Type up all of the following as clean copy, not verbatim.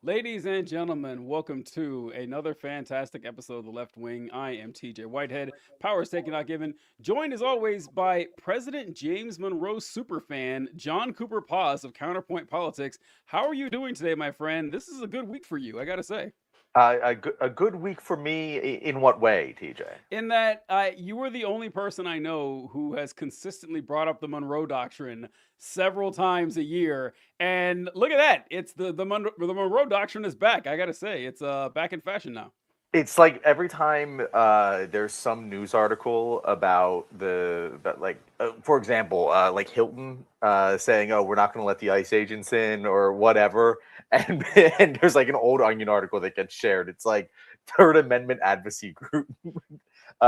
Ladies and gentlemen, welcome to another fantastic episode of The Left Wing. I am TJ Whitehead, powers taken, not given, joined as always by President James Monroe superfan, John Cooper Paz of Counterpoint Politics. How are you doing today, my friend? This is a good week for you, I gotta say. A good week for me in what way, TJ? In that you were the only person I know who has consistently brought up the Monroe Doctrine several times a year. And look at that. It's the Monroe Doctrine is back. I gotta say, it's back in fashion now. It's like every time there's some news article for example, like Hilton saying, "Oh, we're not going to let the ICE agents in" or whatever, and and there's like an old Onion article that gets shared. It's like Third Amendment advocacy group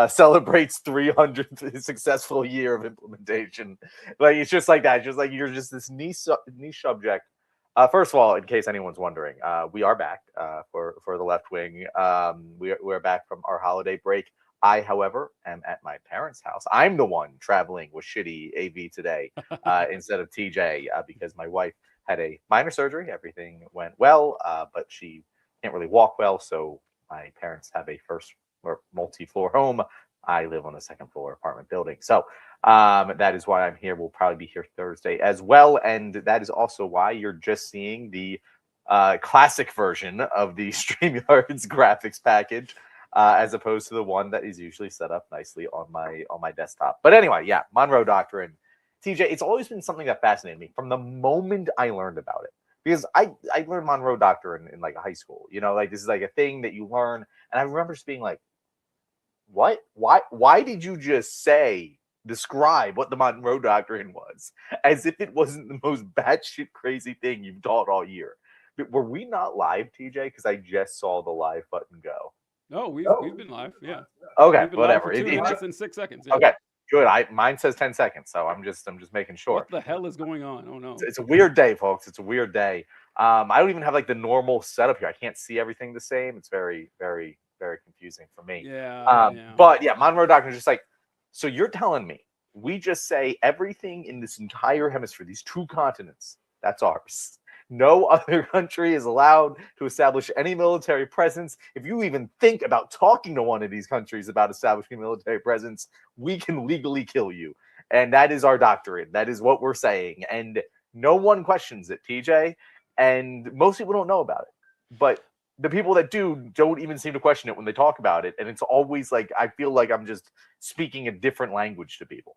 celebrates 300th successful year of implementation. Like it's just like that. It's just like you're just this niche subject. First of all, in case anyone's wondering, we are back for the left wing. We're back from our holiday break. I, however, am at my parents' house. I'm the one traveling with shitty AV today instead of TJ because my wife had a minor surgery. Everything went well, but she can't really walk well. So my parents have a first or multi-floor home. I live on a second floor apartment building. So that is why I'm here. We'll probably be here Thursday as well. And that is also why you're just seeing the classic version of the StreamYard's graphics package, as opposed to the one that is usually set up nicely on my desktop. But anyway, yeah, Monroe Doctrine. TJ, it's always been something that fascinated me from the moment I learned about it. Because I learned Monroe Doctrine in like high school. You know, like this is like a thing that you learn. And I remember just being like, what? Why did you just describe what the Monroe Doctrine was as if it wasn't the most batshit crazy thing you've taught all year? But were we not live, TJ? Because I just saw the live button go. No, we've been live. Yeah, Okay, we've been live for whatever. 2 minutes and 6 seconds. Yeah. Okay, good. Mine says 10 seconds, so I'm just making sure. What the hell is going on? Oh no. It's a weird day, folks. It's a weird day. I don't even have like the normal setup here. I can't see everything the same. It's very, very, very confusing for me. Yeah. But yeah, Monroe Doctrine is just like, so you're telling me we just say everything in this entire hemisphere, these two continents, that's ours. No other country is allowed to establish any military presence. If you even think about talking to one of these countries about establishing a military presence, we can legally kill you. And that is our doctrine. That is what we're saying. And no one questions it, TJ. And most people don't know about it. But the people that do don't even seem to question it when they talk about it. And it's always like, I feel like I'm just speaking a different language to people.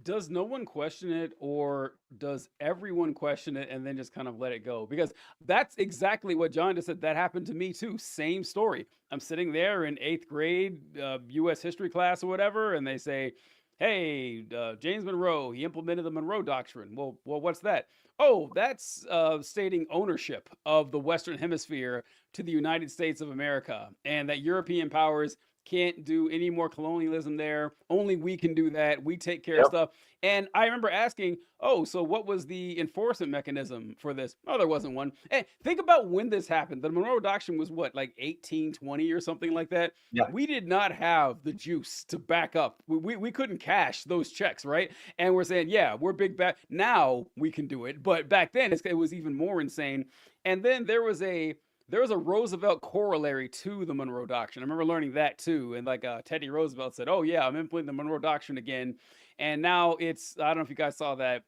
Does no one question it, or does everyone question it and then just kind of let it go? Because that's exactly what John just said. That happened to me too. Same story. I'm sitting there in eighth grade, U.S. history class or whatever, and they say, "Hey, James Monroe, he implemented the Monroe Doctrine." Well, what's that? Oh, that's stating ownership of the Western Hemisphere to the United States of America, and that European powers can't do any more colonialism there. Only we can do that. We take care of Yep. stuff. And I remember asking, oh, so what was the enforcement mechanism for this? Oh, there wasn't one. And think about when this happened. The Monroe Doctrine was what, like 1820 or something like that? Yeah. We did not have the juice to back up. We couldn't cash those checks, right? And we're saying, yeah, we're big back. Now we can do it. But back then, it was even more insane. And then there was a Roosevelt corollary to the Monroe Doctrine. I remember learning that too. And like Teddy Roosevelt said, "Oh yeah, I'm implementing the Monroe Doctrine again." And now I don't know if you guys saw that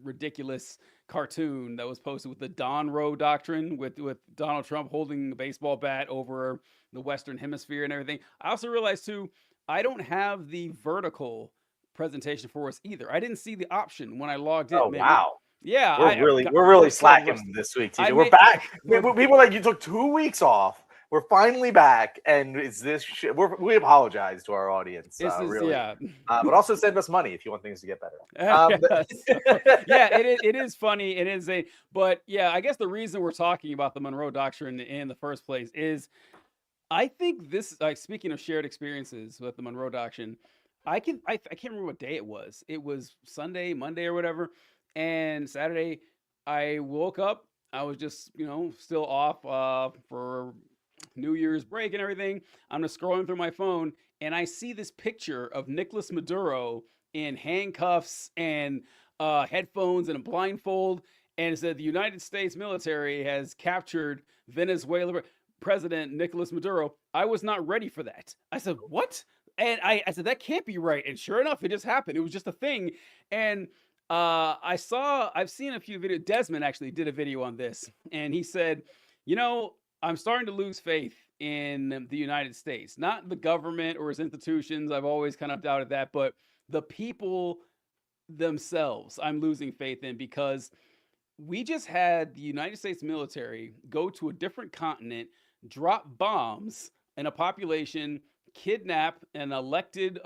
ridiculous cartoon that was posted with the Don Roe Doctrine with Donald Trump holding a baseball bat over the Western Hemisphere and everything. I also realized too, I don't have the vertical presentation for us either. I didn't see the option when I logged in. Oh, Man, we, wow. yeah, We're really we're so slacking rusty. this week, I TJ. We're may back. we're People are like, you took 2 weeks off. We're finally back, and it's this shit. We apologize to our audience, It's this, really, yeah. but also send us money if you want things to get better. Yes. Yeah, it is funny. It is but yeah, I guess the reason we're talking about the Monroe Doctrine in the first place is I think this, like, speaking of shared experiences with the Monroe Doctrine, I can't remember what day it was. It was Sunday, Monday, or whatever, and Saturday. I woke up. I was just still off for New Year's break and everything. I'm just scrolling through my phone, and I see this picture of Nicolas Maduro in handcuffs and headphones and a blindfold. and it said the United States military has captured Venezuela President Nicolas Maduro. I was not ready for that. I said, what? And I said, that can't be right. And sure enough, it just happened. It was just a thing. And I've seen a few videos. Desmond actually did a video on this, and he said, you know, I'm starting to lose faith in the United States, not the government or its institutions. I've always kind of doubted that, but the people themselves, I'm losing faith in, because we just had the United States military go to a different continent, drop bombs in a population, kidnap an elected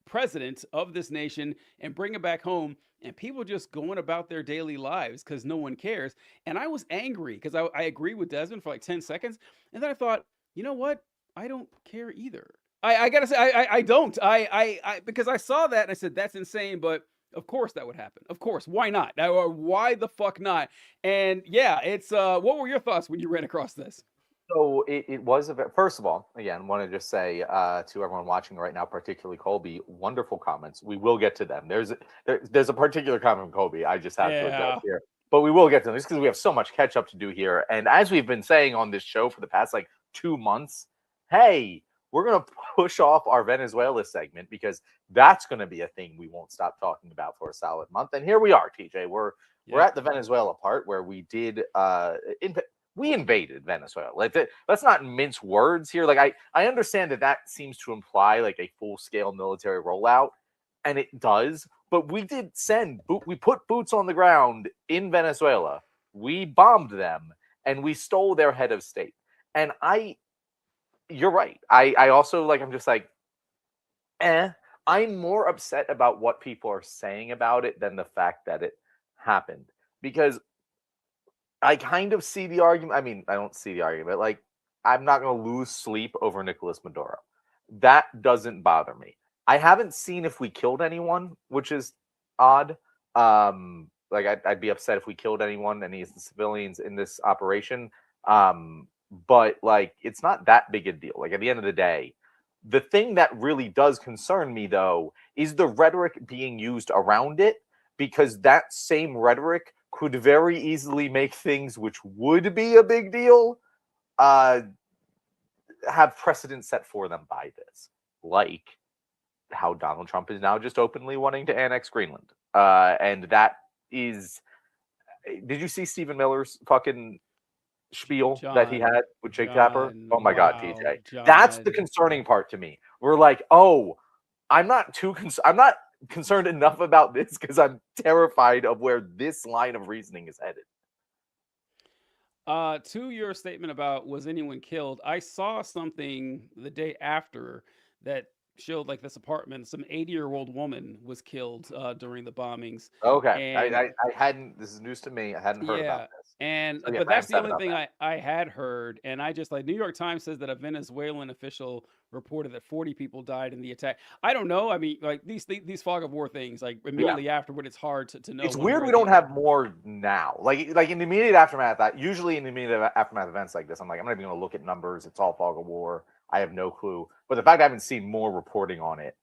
president of this nation, and bring it back home. And people just going about their daily lives because no one cares. And I was angry because I agreed with Desmond for like 10 seconds. And then I thought, you know what? I don't care either. I gotta say, I don't. Because I saw that and I said, that's insane. But of course that would happen. Of course. Why not? Or why the fuck not? And yeah, it's what were your thoughts when you ran across this? So it was first of all, again, want to just say to everyone watching right now, particularly Colby, wonderful comments. We will get to them. There's a particular comment from Colby I just have to address Yeah. here, but we will get to them just because we have so much catch up to do here. And as we've been saying on this show for the past like 2 months, hey, we're gonna push off our Venezuela segment because that's gonna be a thing we won't stop talking about for a solid month. And here we are, TJ. We're Yeah. at the Venezuela part where we did we invaded Venezuela. Let's not mince words here. Like I understand that seems to imply like a full scale military rollout, and it does. But we did we put boots on the ground in Venezuela. We bombed them, and we stole their head of state. And you're right. I also I'm just like, I'm more upset about what people are saying about it than the fact that it happened, because I kind of see the argument. I mean, I don't see the argument. Like, I'm not going to lose sleep over Nicolas Maduro. That doesn't bother me. I haven't seen if we killed anyone, which is odd. I'd be upset if we killed anyone, any of the civilians in this operation. But like, it's not that big a deal. Like, at the end of the day, the thing that really does concern me, though, is the rhetoric being used around it, because that same rhetoric could very easily make things which would be a big deal have precedent set for them by this, like how Donald Trump is now just openly wanting to annex Greenland. And that is, did you see Stephen Miller's fucking spiel that he had with Jake Tapper? Oh my God, TJ. That's the concerning part to me. We're like, oh, I'm not concerned enough about this because I'm terrified of where this line of reasoning is headed. To your statement about was anyone killed, I saw something the day after that showed like this apartment, some 80-year-old woman was killed during the bombings. Okay, And I hadn't. This is news to me. I hadn't heard about yeah, this. and So yeah, but I'm that's the sad only about thing that. I had heard, and I just like New York Times says that a Venezuelan official reported that 40 people died in the attack. I don't know. I mean, like these fog of war things, like Yeah, immediately afterward, it's hard to know it's one way weird or we the don't other. have more now. Like in the immediate aftermath. Usually in the immediate aftermath events like this, I'm like, I'm not even going to look at numbers. It's all fog of war. I have no clue. But the fact I haven't seen more reporting on it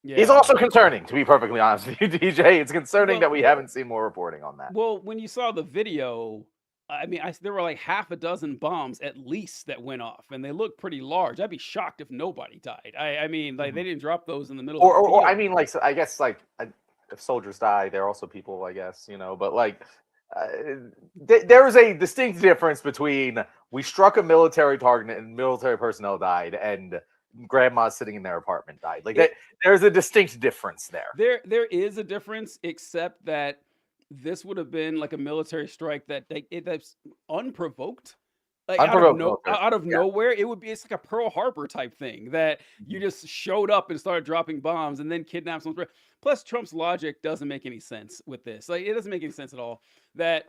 is Yeah. also concerning, to be perfectly honest with you, DJ. It's concerning that Well, we haven't seen more reporting on that. well, when you saw the video, I mean, there were like half a dozen bombs at least that went off, and they looked pretty large. I'd be shocked if nobody died. I mean, like they Mhm. didn't drop those in the middle of a Or I field. mean, like, so I guess, like, if soldiers die, they're also people, I guess, but like, uh, there is a distinct difference between we struck a military target and military personnel died, and grandma sitting in their apartment died. Like that, It there's a distinct difference there. there is a difference, except that this would have been like a military strike that's unprovoked. Like Unprovoked military. out of Yeah. nowhere, it's like a Pearl Harbor type thing that you just showed up and started dropping bombs and then kidnapped someone. Plus, Trump's logic doesn't make any sense with this. Like, it doesn't make any sense at all. That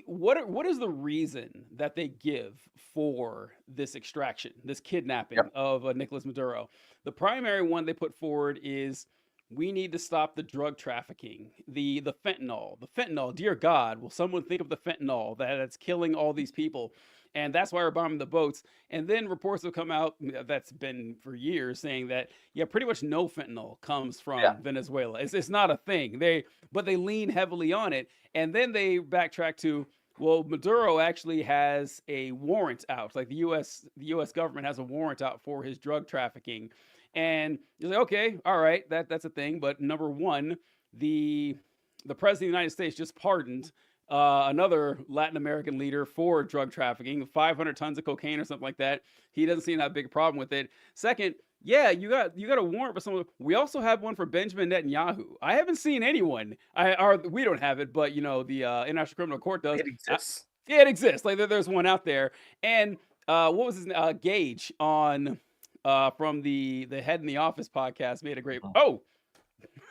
what is the reason that they give for this extraction, this kidnapping Yep. of Nicolas Maduro? The primary one they put forward is we need to stop the drug trafficking, the fentanyl. Dear God, will someone think of the fentanyl that's killing all these people? And that's why we're bombing the boats. And then reports have come out that's been for years saying that yeah, pretty much no fentanyl comes Yeah. from Venezuela. It's not a thing. But they lean heavily on it, and then they backtrack to well, Maduro actually has a warrant out. Like the U.S. government has a warrant out for his drug trafficking, and you're like, okay, all right, that's a thing. But number one, the the president of the United States just pardoned another Latin American leader for drug trafficking, 500 tons of cocaine or something like that. He doesn't seem to have a big problem with it. Second, yeah, you got a warrant for someone. We also have one for Benjamin Netanyahu. I haven't seen anyone. Or we don't have it, but the International Criminal Court does. It exists. Yeah, it exists. Like there's one out there. And what was his Gage on from the Head in the Office podcast made a great. Mhm. Oh,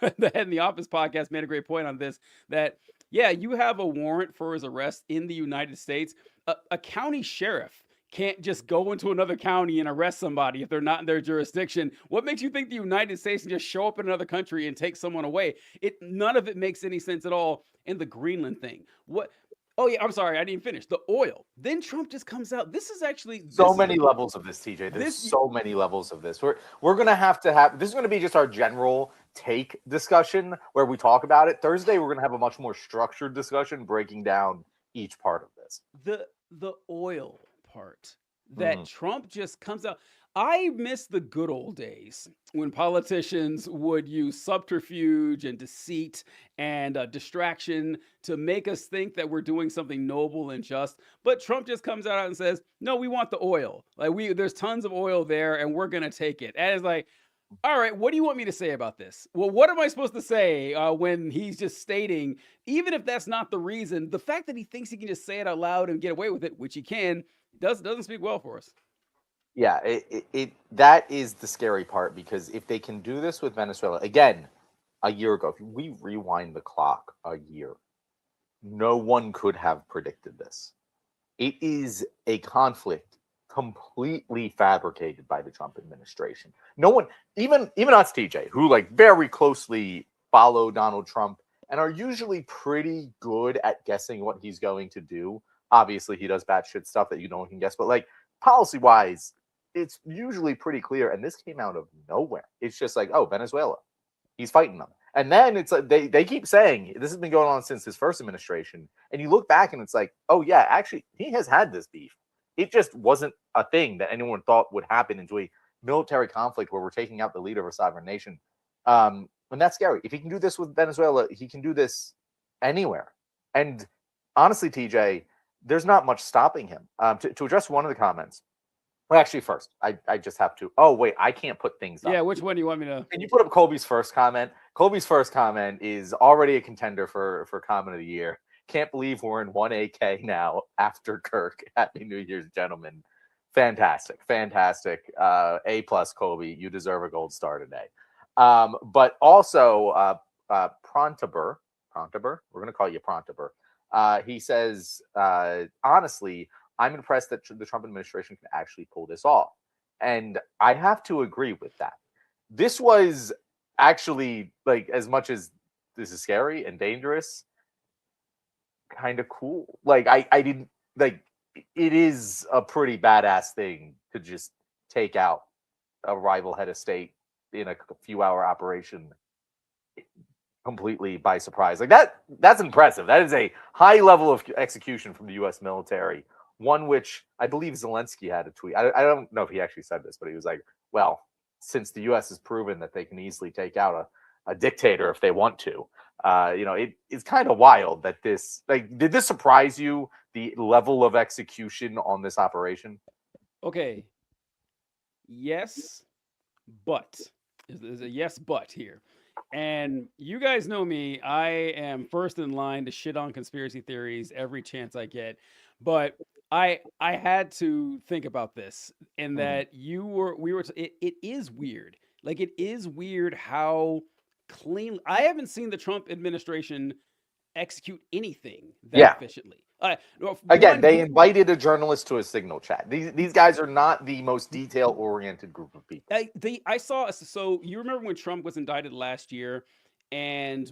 the Head in the Office podcast made a great point on this. That yeah, you have a warrant for his arrest in the United States. A county sheriff can't just go into another county and arrest somebody if they're not in their jurisdiction. What makes you think the United States can just show up in another country and take someone away? None of it makes any sense at all. In the Greenland thing, what? Oh yeah, I'm sorry, I didn't finish the oil. Then Trump just comes out. This is actually So this is many the levels of this, TJ. There's this so many levels of this. We're gonna have this is gonna be just our general take discussion where we talk about it. Thursday we're gonna have a much more structured discussion breaking down each part of this. the oil part that Mhm. Trump just comes out. I miss the good old days when politicians would use subterfuge and deceit and distraction to make us think that we're doing something noble and just. But Trump just comes out and says, "No, we want the oil. Like there's tons of oil there, and we're gonna take it." And it's like, all right, what do you want me to say about this? Well, what am I supposed to say when he's just stating, even if that's not the reason, the fact that he thinks he can just say it out loud and get away with it, which he can, doesn't speak well for us. Yeah, that is the scary part because if they can do this with Venezuela again, a year ago, if we rewind the clock a year, no one could have predicted this. It is a conflict completely fabricated by the Trump administration. No one, even us, TJ, who like very closely follow Donald Trump and are usually pretty good at guessing what he's going to do. Obviously, he does batshit stuff that no one can guess, but like policy wise, it's usually pretty clear. And this came out of nowhere. It's just like, oh, Venezuela, he's fighting them. And then it's like they keep saying this has been going on since his first administration. And you look back and it's like, oh yeah, actually he has had this beef. It just wasn't a thing that anyone thought would happen into a military conflict where we're taking out the leader of a sovereign nation. And that's scary. If he can do this with Venezuela, he can do this anywhere. And honestly, TJ, there's not much stopping him. To address one of the comments, well, actually, first, I just have to. Oh, wait, I can't put things up. Yeah, which one do you want me to? Can you put up Colby's first comment? Colby's first comment is already a contender for comment of the year. Can't believe we're in 1AK now after Kirk. Happy New Year's, gentlemen. Fantastic. A plus, Colby. You deserve a gold star today. But also, Prontaber, we're going to call you Prontaber. He says, honestly, I'm impressed that the Trump administration can actually pull this off. And I have to agree with that. This was actually, like, as much as this is scary and dangerous, kind of cool. Like, I didn't, like, it is a pretty badass thing to just take out a rival head of state in a few hour operation completely by surprise. Like that's impressive. That is a high level of execution from the U.S. military. One which I believe Zelensky had a tweet. I don't know if he actually said this, but he was like, well, since the U.S. has proven that they can easily take out a dictator if they want to, it's kind of wild that this, like, did this surprise you, the level of execution on this operation? Okay. Yes, but there's a yes, but here. And you guys know me. I am first in line to shit on conspiracy theories every chance I get. But I had to think about this in that it is weird. Like it is weird how clean I haven't seen the Trump administration execute anything that Yeah. efficiently. Again, they invited a journalist to a Signal chat. These guys are not the most detail-oriented group of people. I saw. So you remember when Trump was indicted last year, and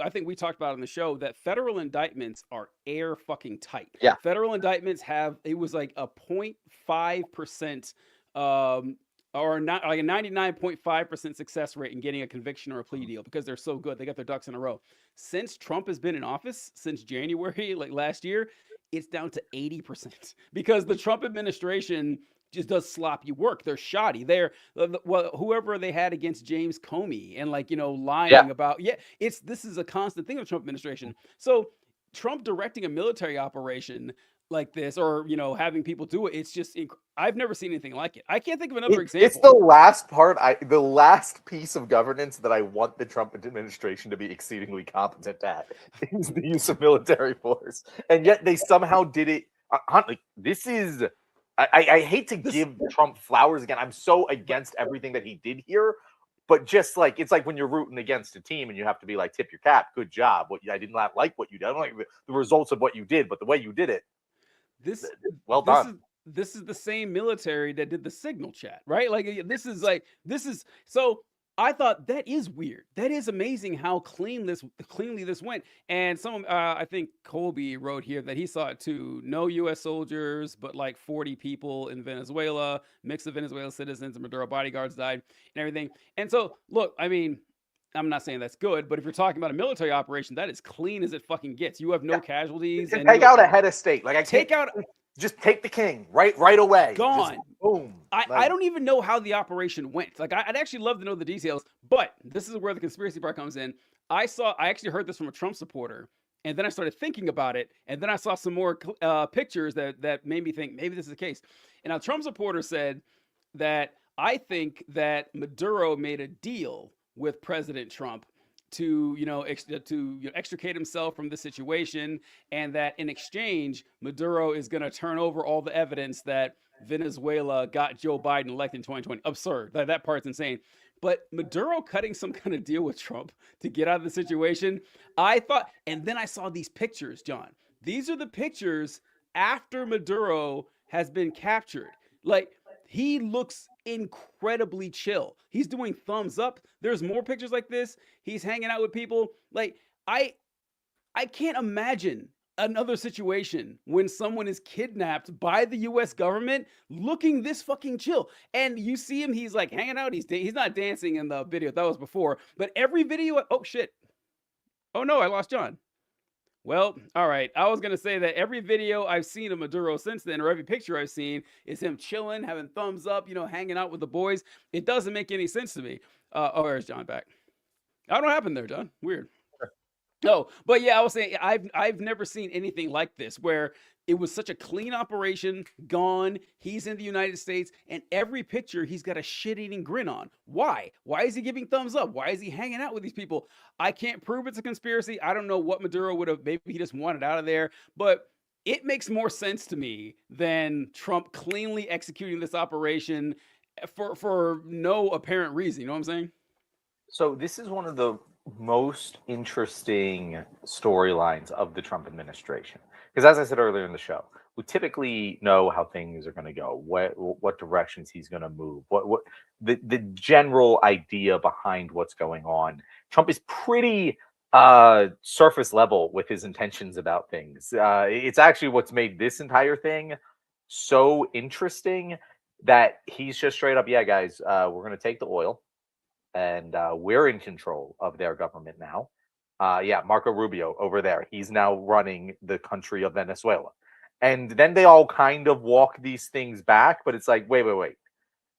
I think we talked about on the show that federal indictments are air fucking tight. Yeah. Federal indictments it was like a 0.5%, or not like a 99.5% success rate in getting a conviction or a plea deal because they're so good. They got their ducks in a row. Since Trump has been in office since January, like last year, it's down to 80% because the Trump administration just does sloppy work. They're shoddy. They're whoever they had against James Comey and lying about this is a constant thing of the Trump administration. So Trump directing a military operation like this, or having people do it, it's just I've never seen anything like it. I can't think of another example. It's the last piece of governance that I want the Trump administration to be exceedingly competent at is the use of military force, and yet they somehow did it. This is. I hate to give Trump flowers again. I'm so against everything that he did here, but just like it's like when you're rooting against a team and you have to be like, tip your cap, good job. I did not like what you did. I don't like the results of what you did, but the way you did it, well done. This is the same military that did the Signal chat, right? So I thought that is weird. That is amazing how cleanly this went. And I think Colby wrote here that he saw it too. No U.S. soldiers, but like 40 people in Venezuela, mix of Venezuelan citizens and Maduro bodyguards died and everything. And so, look, I mean, I'm not saying that's good, but if you're talking about a military operation, that is clean as it fucking gets. You have no casualties. And take out a head of state. Just take the king right away. Gone. Just, boom. I don't even know how the operation went. I'd actually love to know the details, but this is where the conspiracy part comes in. I actually heard this from a Trump supporter, and then I started thinking about it, and then I saw some more pictures that made me think maybe this is the case. And a Trump supporter said that I think that Maduro made a deal with President Trump to extricate himself from the situation, and that in exchange Maduro is going to turn over all the evidence that Venezuela got Joe Biden elected in 2020. Absurd. That part's insane. But Maduro cutting some kind of deal with Trump to get out of the situation, I thought, and then I saw these pictures, John. These are the pictures after Maduro has been captured. He looks incredibly chill. He's doing thumbs up. There's more pictures like this. He's hanging out with people. I can't imagine another situation when someone is kidnapped by the U.S. government looking this fucking chill. And you see him, he's like hanging out. He's not dancing in the video. That was before. But every video, oh shit. Oh no, I lost John. Well, all right. I was going to say that every video I've seen of Maduro since then, or every picture I've seen, is him chilling, having thumbs up, hanging out with the boys. It doesn't make any sense to me. There's John back. I don't know what happened there, John. Weird. No, but yeah, I was saying I've never seen anything like this where it was such a clean operation, gone. He's in the United States, and every picture he's got a shit-eating grin on. Why? Why is he giving thumbs up? Why is he hanging out with these people? I can't prove it's a conspiracy. I don't know what Maduro would have. Maybe he just wanted out of there, but it makes more sense to me than Trump cleanly executing this operation for no apparent reason. You know what I'm saying? So this is one of the most interesting storylines of the Trump administration. Because as I said earlier in the show, we typically know how things are going to go, what directions he's going to move, what the general idea behind what's going on. Trump is pretty surface level with his intentions about things. It's actually what's made this entire thing so interesting that he's just straight up, yeah, guys, we're going to take the oil. And we're in control of their government now. Marco Rubio over there. He's now running the country of Venezuela. And then they all kind of walk these things back. But it's like, wait.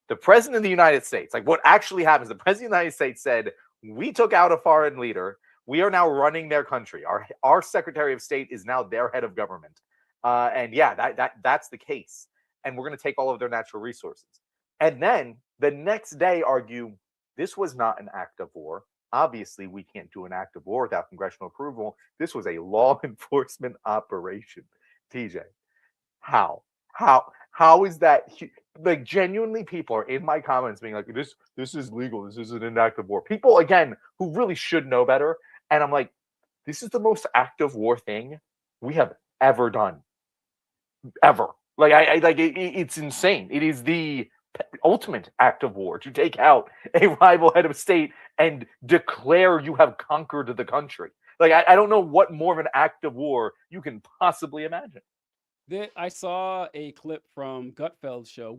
The president of the United States, like what actually happens, the president of the United States said, we took out a foreign leader. We are now running their country. Our Secretary of State is now their head of government. That's the case. And we're going to take all of their natural resources. And then the next day argue, this was not an act of war. Obviously, we can't do an act of war without congressional approval. This was a law enforcement operation. TJ, how is that? Like, genuinely, people are in my comments being like, this is legal. This isn't an act of war. People, again, who really should know better. And I'm like, this is the most act of war thing we have ever done. Ever. Like it's insane. It is the ultimate act of war to take out a rival head of state and declare you have conquered the country. Like I don't know what more of an act of war you can possibly imagine. I saw a clip from Gutfeld's show,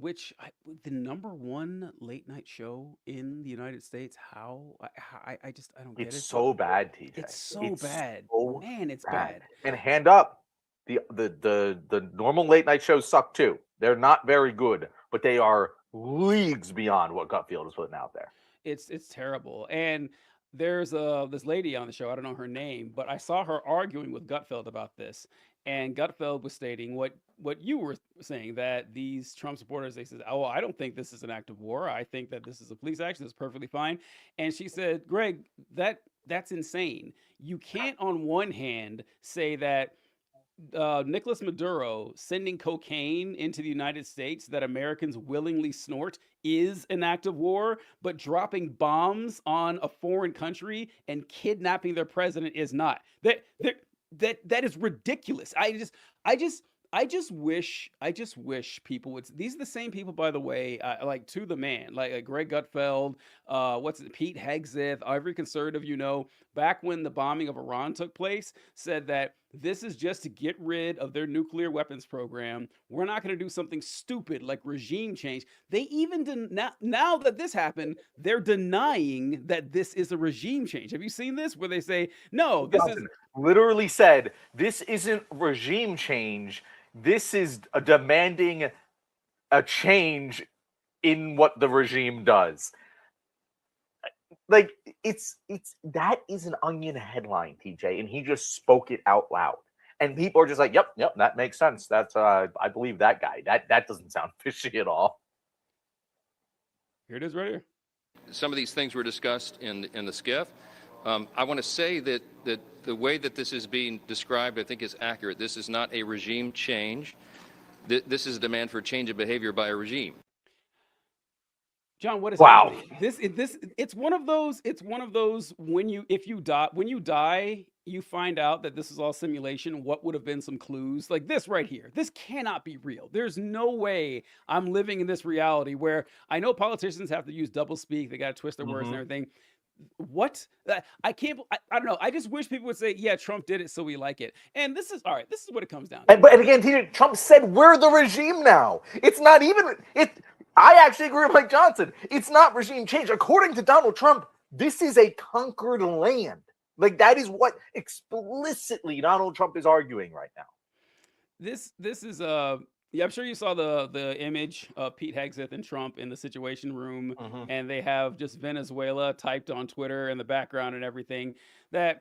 the number one late night show in the United States. I don't get It's it. so bad, TJ. It's so bad. So Man, it's bad. bad. And hand up, the normal late night shows suck too. They're not very good, but they are leagues beyond what Gutfeld is putting out there. It's terrible. And there's this lady on the show. I don't know her name, but I saw her arguing with Gutfeld about this. And Gutfeld was stating what you were saying, that these Trump supporters, they said, "Oh, I don't think this is an act of war. I think that this is a police action. It's perfectly fine." And she said, "Greg, that's insane. You can't on one hand say that Nicolas Maduro sending cocaine into the United States that Americans willingly snort is an act of war, but dropping bombs on a foreign country and kidnapping their president is not. That is ridiculous. I just wish people would. These are the same people, by the way, like to the man, like Greg Gutfeld, Pete Hegseth, every conservative back when the bombing of Iran took place, said that this is just to get rid of their nuclear weapons program. We're not going to do something stupid like regime change. They even now that this happened, they're denying that this is a regime change. Have you seen this? Where they say, no, this is literally said, this isn't regime change. This is demanding a change in what the regime does. Like that is an Onion headline, TJ, and he just spoke it out loud. And people are just like, yep, that makes sense. That's I believe that guy. That doesn't sound fishy at all. Here it is right here. Some of these things were discussed in the SCIF. I want to say that the way that this is being described, I think, is accurate. This is not a regime change. This is a demand for a change of behavior by a regime. John, what is happening? It's one of those when you die, you find out that this is all simulation. What would have been some clues like this right here? This cannot be real. There's no way I'm living in this reality where I know politicians have to use double speak. They got to twist their words and everything. What? I can't. I don't know. I just wish people would say, "Yeah, Trump did it, so we like it." And this is all right. This is what it comes down to. But again, Trump said we're the regime now. It's not even it. I actually agree with Mike Johnson. It's not regime change. According to Donald Trump, this is a conquered land. Like that is what explicitly Donald Trump is arguing right now. This is yeah, I'm sure you saw the image of Pete Hegseth and Trump in the Situation Room, and they have just Venezuela typed on Twitter in the background and everything. That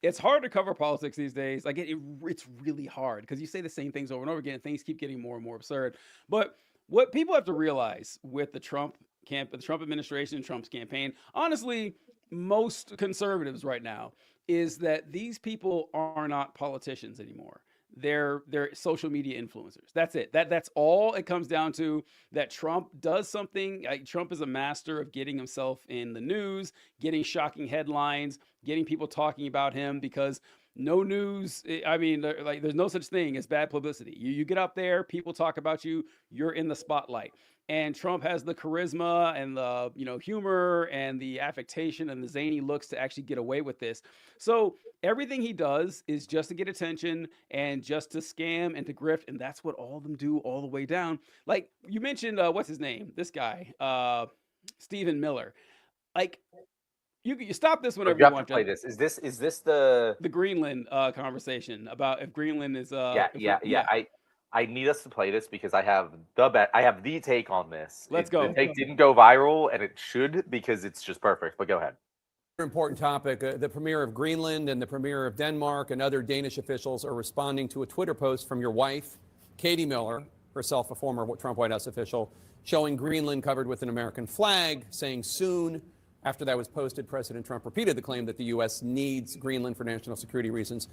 it's hard to cover politics these days. Like it's really hard because you say the same things over and over again, and things keep getting more and more absurd. But what people have to realize with the Trump administration and Trump's campaign, honestly, most conservatives right now, is that these people are not politicians anymore. They're social media influencers. That's it. That's all it comes down to. That Trump does something. Trump is a master of getting himself in the news, getting shocking headlines, getting people talking about him because no news. I mean, like there's no such thing as bad publicity. You get up there, people talk about you, you're in the spotlight. And Trump has the charisma and the humor and the affectation and the zany looks to actually get away with this. So everything he does is just to get attention and just to scam and to grift, and that's what all of them do all the way down. Like you mentioned, what's his name? This guy, Stephen Miller. Like you stop this whenever you want to play this. Is this the Greenland conversation about if Greenland is I need us to play this because I have the take on this. Let's go. The take didn't go viral, and it should because it's just perfect. But go ahead. Important topic. The premier of Greenland and the premier of Denmark and other Danish officials are responding to a Twitter post from your wife, Katie Miller, herself a former Trump White House official, showing Greenland covered with an American flag, saying soon. After that was posted, President Trump repeated the claim that the U.S. needs Greenland for national security reasons.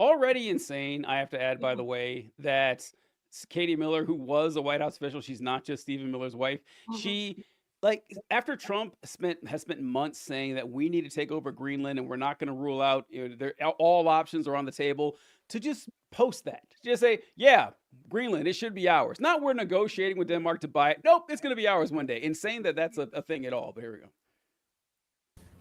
Already insane, I have to add, by the way, that Katie Miller, who was a White House official, she's not just Stephen Miller's wife. She like after Trump has spent months saying that we need to take over Greenland and we're not going to rule out, all options are on the table, to just post that, just say, yeah, Greenland, it should be ours. Not we're negotiating with Denmark to buy it. Nope, it's going to be ours one day. And saying that that's a thing at all. But here we go.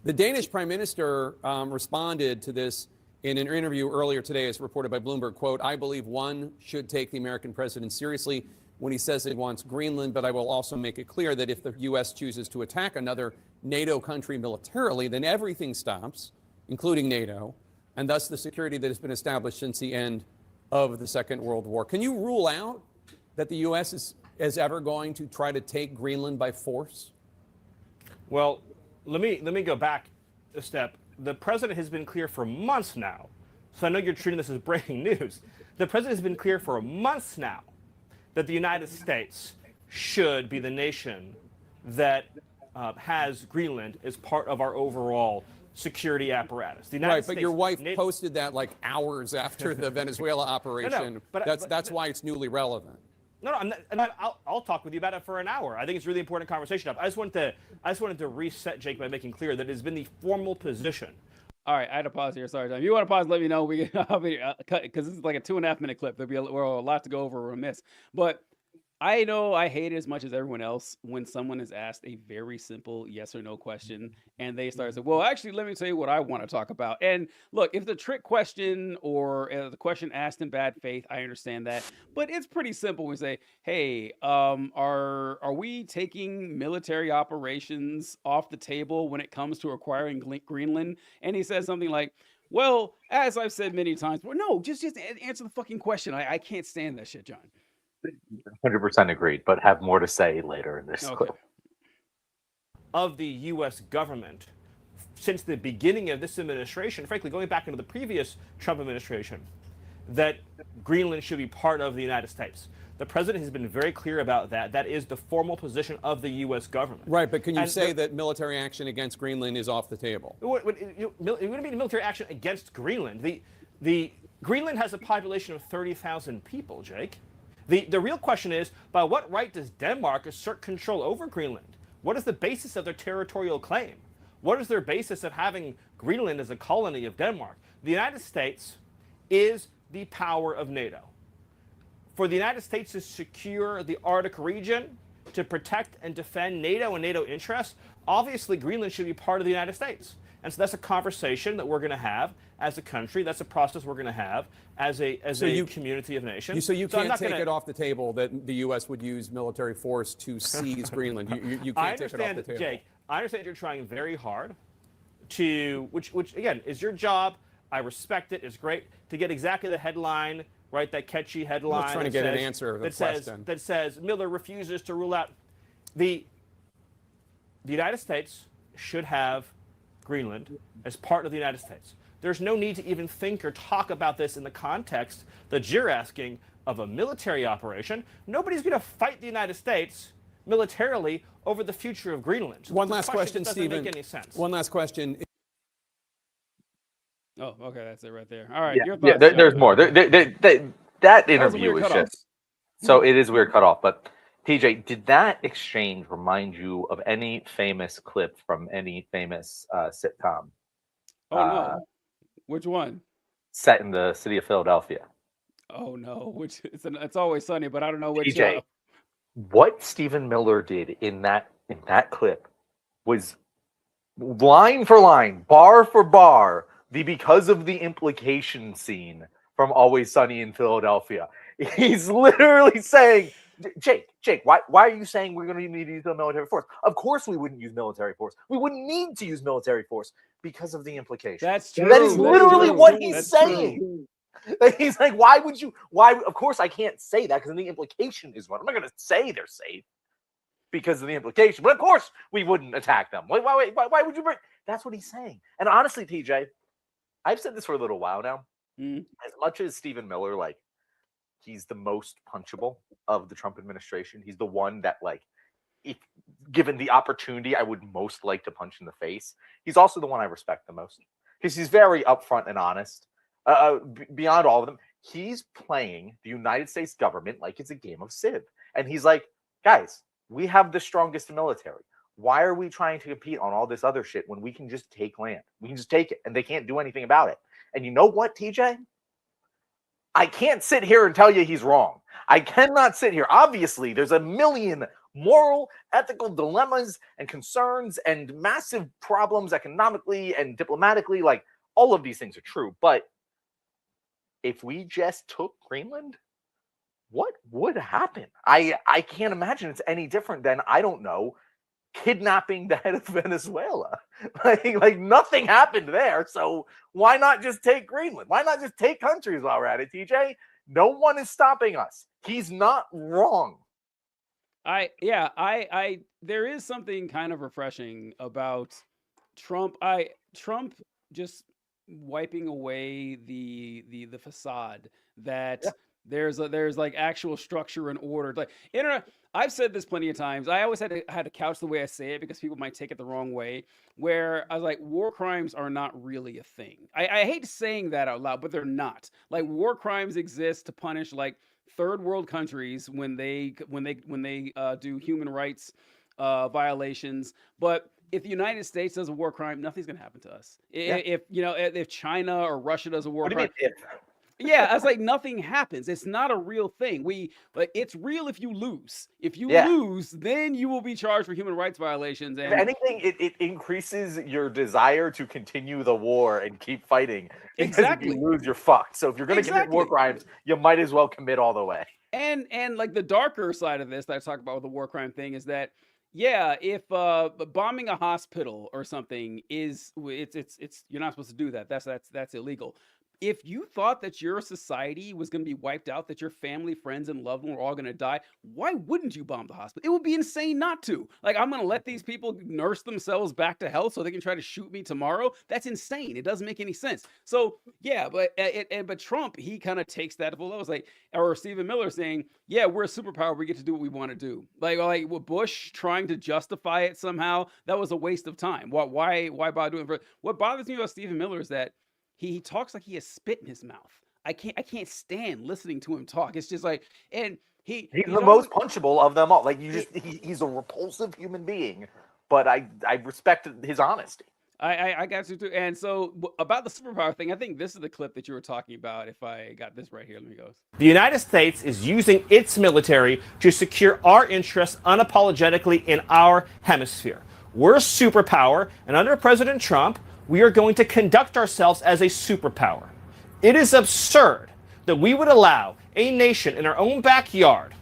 The Danish prime minister responded to this in an interview earlier today, as reported by Bloomberg. Quote, I believe one should take the American president seriously when he says it wants Greenland, but I will also make it clear that if the U.S. chooses to attack another NATO country militarily, then everything stops, including NATO, and thus the security that has been established since the end of the Second World War. Can you rule out that the U.S. is ever going to try to take Greenland by force? Well, let me go back a step. The president has been clear for months now. So I know you're treating this as breaking news. The president has been clear for months now that the United States should be the nation that has Greenland as part of our overall security apparatus. The United Right, States, but your wife posted that like hours after the Venezuela operation. That's why it's newly relevant. No, I'm not, I'll talk with you about it for an hour. I think it's a really important conversation. I just wanted to reset, Jake, by making clear that it has been the formal position. All right, I had to pause here. Sorry, Tom. If you want to pause, let me know. We can cut because this is like a 2.5 minute clip. There'll be a lot to go over or miss. But I know I hate it as much as everyone else when someone is asked a very simple yes or no question and they start saying, well, actually, let me tell you what I want to talk about. And look, if the trick question or the question asked in bad faith, I understand that. But it's pretty simple. We say, hey, are we taking military operations off the table when it comes to acquiring Greenland? And he says something like, well, as I've said many times, well, no, just answer the fucking question. I can't stand that shit, John. 100% agreed, but have more to say later in this clip. Of the U.S. government since the beginning of this administration, frankly, going back into the previous Trump administration, that Greenland should be part of the United States. The president has been very clear about that. That is the formal position of the U.S. government. Right, but can you say that military action against Greenland is off the table? It wouldn't be military action against Greenland. The Greenland has a population of 30,000 people, Jake. The real question is, by what right does Denmark assert control over Greenland? What is the basis of their territorial claim? What is their basis of having Greenland as a colony of Denmark? The United States is the power of NATO. For the United States to secure the Arctic region, to protect and defend NATO and NATO interests, obviously Greenland should be part of the United States. And so that's a conversation that we're going to have as a country. That's a process we're going to have as a community of nations. So you can't take it off the table that the U.S. would use military force to seize Greenland. You can't take it off the table. Jake, I understand you're trying very hard to, which again is your job. I respect it. It's great to get exactly the headline, right? That catchy headline. I'm trying to get an answer to the question. That says Miller refuses to rule out the United States should have Greenland as part of the United States. There's no need to even think or talk about this in the context that you're asking of a military operation. Nobody's going to fight the United States militarily over the future of Greenland. One last question, Stephen. Doesn't make any sense. One last question. Oh, okay, that's it right there. All right, your thoughts, there's more. That interview is just so it is weird cut off. But TJ, did that exchange remind you of any famous clip from any famous sitcom? Oh no, which one? Set in the city of Philadelphia. Oh no, it's Always Sunny, but I don't know which. TJ, what Stephen Miller did in that clip was line for line, bar for bar, because of the implication scene from Always Sunny in Philadelphia. He's literally saying, Jake, why are you saying we're going to need to use the military force? Of course we wouldn't use military force. We wouldn't need to use military force because of the implication. That's true. That is literally what he's saying. He's like, why? Of course I can't say that because then the implication is what. I'm not going to say they're safe because of the implication. But of course we wouldn't attack them. Why would you bring? That's what he's saying. And honestly, TJ, I've said this for a little while now. As much as Stephen Miller, like, he's the most punchable of the Trump administration. He's the one that, like, if given the opportunity, I would most like to punch in the face. He's also the one I respect the most because he's very upfront and honest. Beyond all of them, he's playing the United States government like it's a game of Civ. And he's like, guys, we have the strongest military. Why are we trying to compete on all this other shit when we can just take land? We can just take it, and they can't do anything about it. And you know what, TJ? I can't sit here and tell you he's wrong. I cannot sit here. Obviously, there's a million moral, ethical dilemmas and concerns and massive problems economically and diplomatically. Like, all of these things are true. But if we just took Greenland, what would happen? I can't imagine it's any different than, I don't know, kidnapping the head of Venezuela. Like nothing happened there. So why not just take Greenland? Why not just take countries while we're at it, TJ? No one is stopping us. He's not wrong. There is something kind of refreshing about Trump. Trump just wiping away the facade that there's like actual structure and order. Like I've said this plenty of times. I always had to couch the way I say it because people might take it the wrong way. Where I was like, war crimes are not really a thing. I hate saying that out loud, but they're not. Like, war crimes exist to punish like third world countries when they do human rights violations. But if the United States does a war crime, nothing's gonna happen to us. If China or Russia does a war crime. Yeah, I was like, nothing happens. It's not a real thing. It's real if you lose. If you lose, then you will be charged for human rights violations. And if anything, it increases your desire to continue the war and keep fighting. Exactly. If you lose, you're fucked. So if you're going to commit war crimes, you might as well commit all the way. And like the darker side of this that I talk about with the war crime thing is that, yeah, if bombing a hospital or something it's you're not supposed to do that. That's illegal. If you thought that your society was going to be wiped out, that your family, friends, and loved ones were all going to die, why wouldn't you bomb the hospital? It would be insane not to. Like, I'm going to let these people nurse themselves back to health so they can try to shoot me tomorrow? That's insane. It doesn't make any sense. So, yeah, but Trump, he kind of takes that to the levels. Like, or Stephen Miller saying, yeah, we're a superpower. We get to do what we want to do. Like with Bush trying to justify it somehow, that was a waste of time. Why bother doing it? What bothers me about Stephen Miller is that he talks like he has spit in his mouth. I can't stand listening to him talk. It's just like, and he's the most punchable of them all. Like, he's a repulsive human being, but I respect his honesty. I got you too. And so about the superpower thing, I think this is the clip that you were talking about. If I got this right here, let me go. The United States is using its military to secure our interests unapologetically in our hemisphere. We're a superpower, and under President Trump, we are going to conduct ourselves as a superpower. It is absurd that we would allow a nation in our own backyard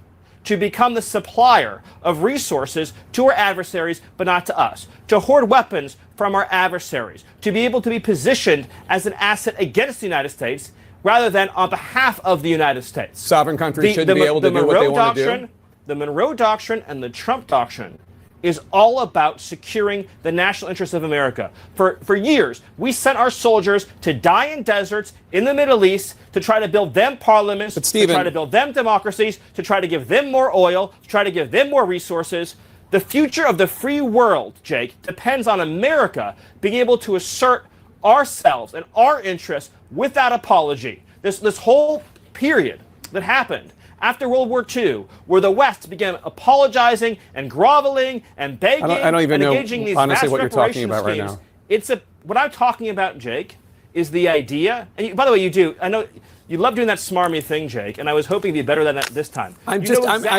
to become the supplier of resources to our adversaries, but not to us, to hoard weapons from our adversaries, to be able to be positioned as an asset against the United States rather than on behalf of the United States. Sovereign countries shouldn't be able to do what they want to do. The Monroe Doctrine and the Trump Doctrine is all about securing the national interests of America. For years, we sent our soldiers to die in deserts in the Middle East to try to build them parliaments, to try to build them democracies, to try to give them more oil, to try to give them more resources. The future of the free world, Jake, depends on America being able to assert ourselves and our interests without apology. This whole period that happened after World War II, where the West began apologizing and groveling and begging I don't even and know, engaging these honestly, vast what you're talking about schemes, right now. What I'm talking about, Jake, is the idea. And by the way, I know you love doing that smarmy thing, Jake, and I was hoping to be better than that this time. I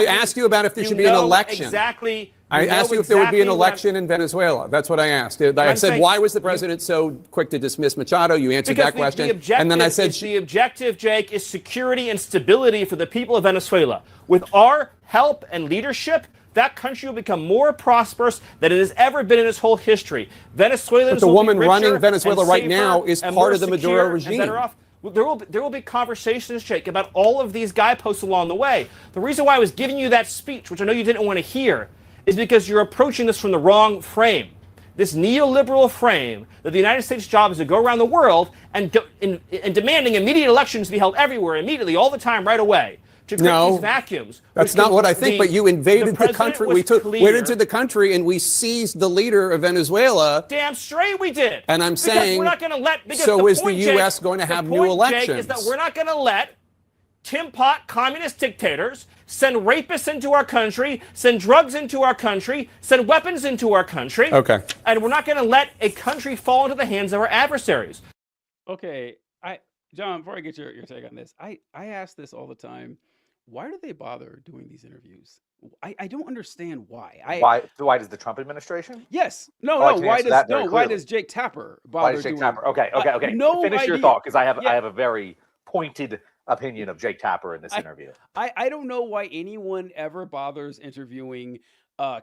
asked you about if there should be an election. Exactly. I asked you if there would be an election in Venezuela. That's what I asked. I said, why was the president so quick to dismiss Machado? You answered that question. And then I said, the objective, Jake, is security and stability for the people of Venezuela. With our help and leadership, that country will become more prosperous than it has ever been in its whole history. Venezuelans but the will woman be richer running Venezuela and right safer now is and part more of the Maduro secure and regime. better off. There will be conversations, Jake, about all of these guideposts along the way. The reason why I was giving you that speech, which I know you didn't want to hear, is because you're approaching this from the wrong frame. This neoliberal frame that the United States' job is to go around the world and demanding immediate elections to be held everywhere, immediately, all the time, right away. To create these vacuums. That's not what I think, but you invaded the country. We went into the country and we seized the leader of Venezuela. Damn straight we did. And I'm saying, we're not going to let. So is the U.S. going to have new elections? Jake, is that we're not going to let Tim Pot communist dictators send rapists into our country, send drugs into our country, send weapons into our country. Okay. And we're not going to let a country fall into the hands of our adversaries. Okay, John, before I get your take on this, I ask this all the time. Why do they bother doing these interviews? I don't understand why. Why does the Trump administration? Yes. No, Oh, I no. can Why answer does that very why clearly. does Jake Tapper bother Why does Jake doing? Tapper? Okay. No Finish your idea. thought, because I have Yeah. a very pointed opinion of Jake Tapper in this interview. I don't know why anyone ever bothers interviewing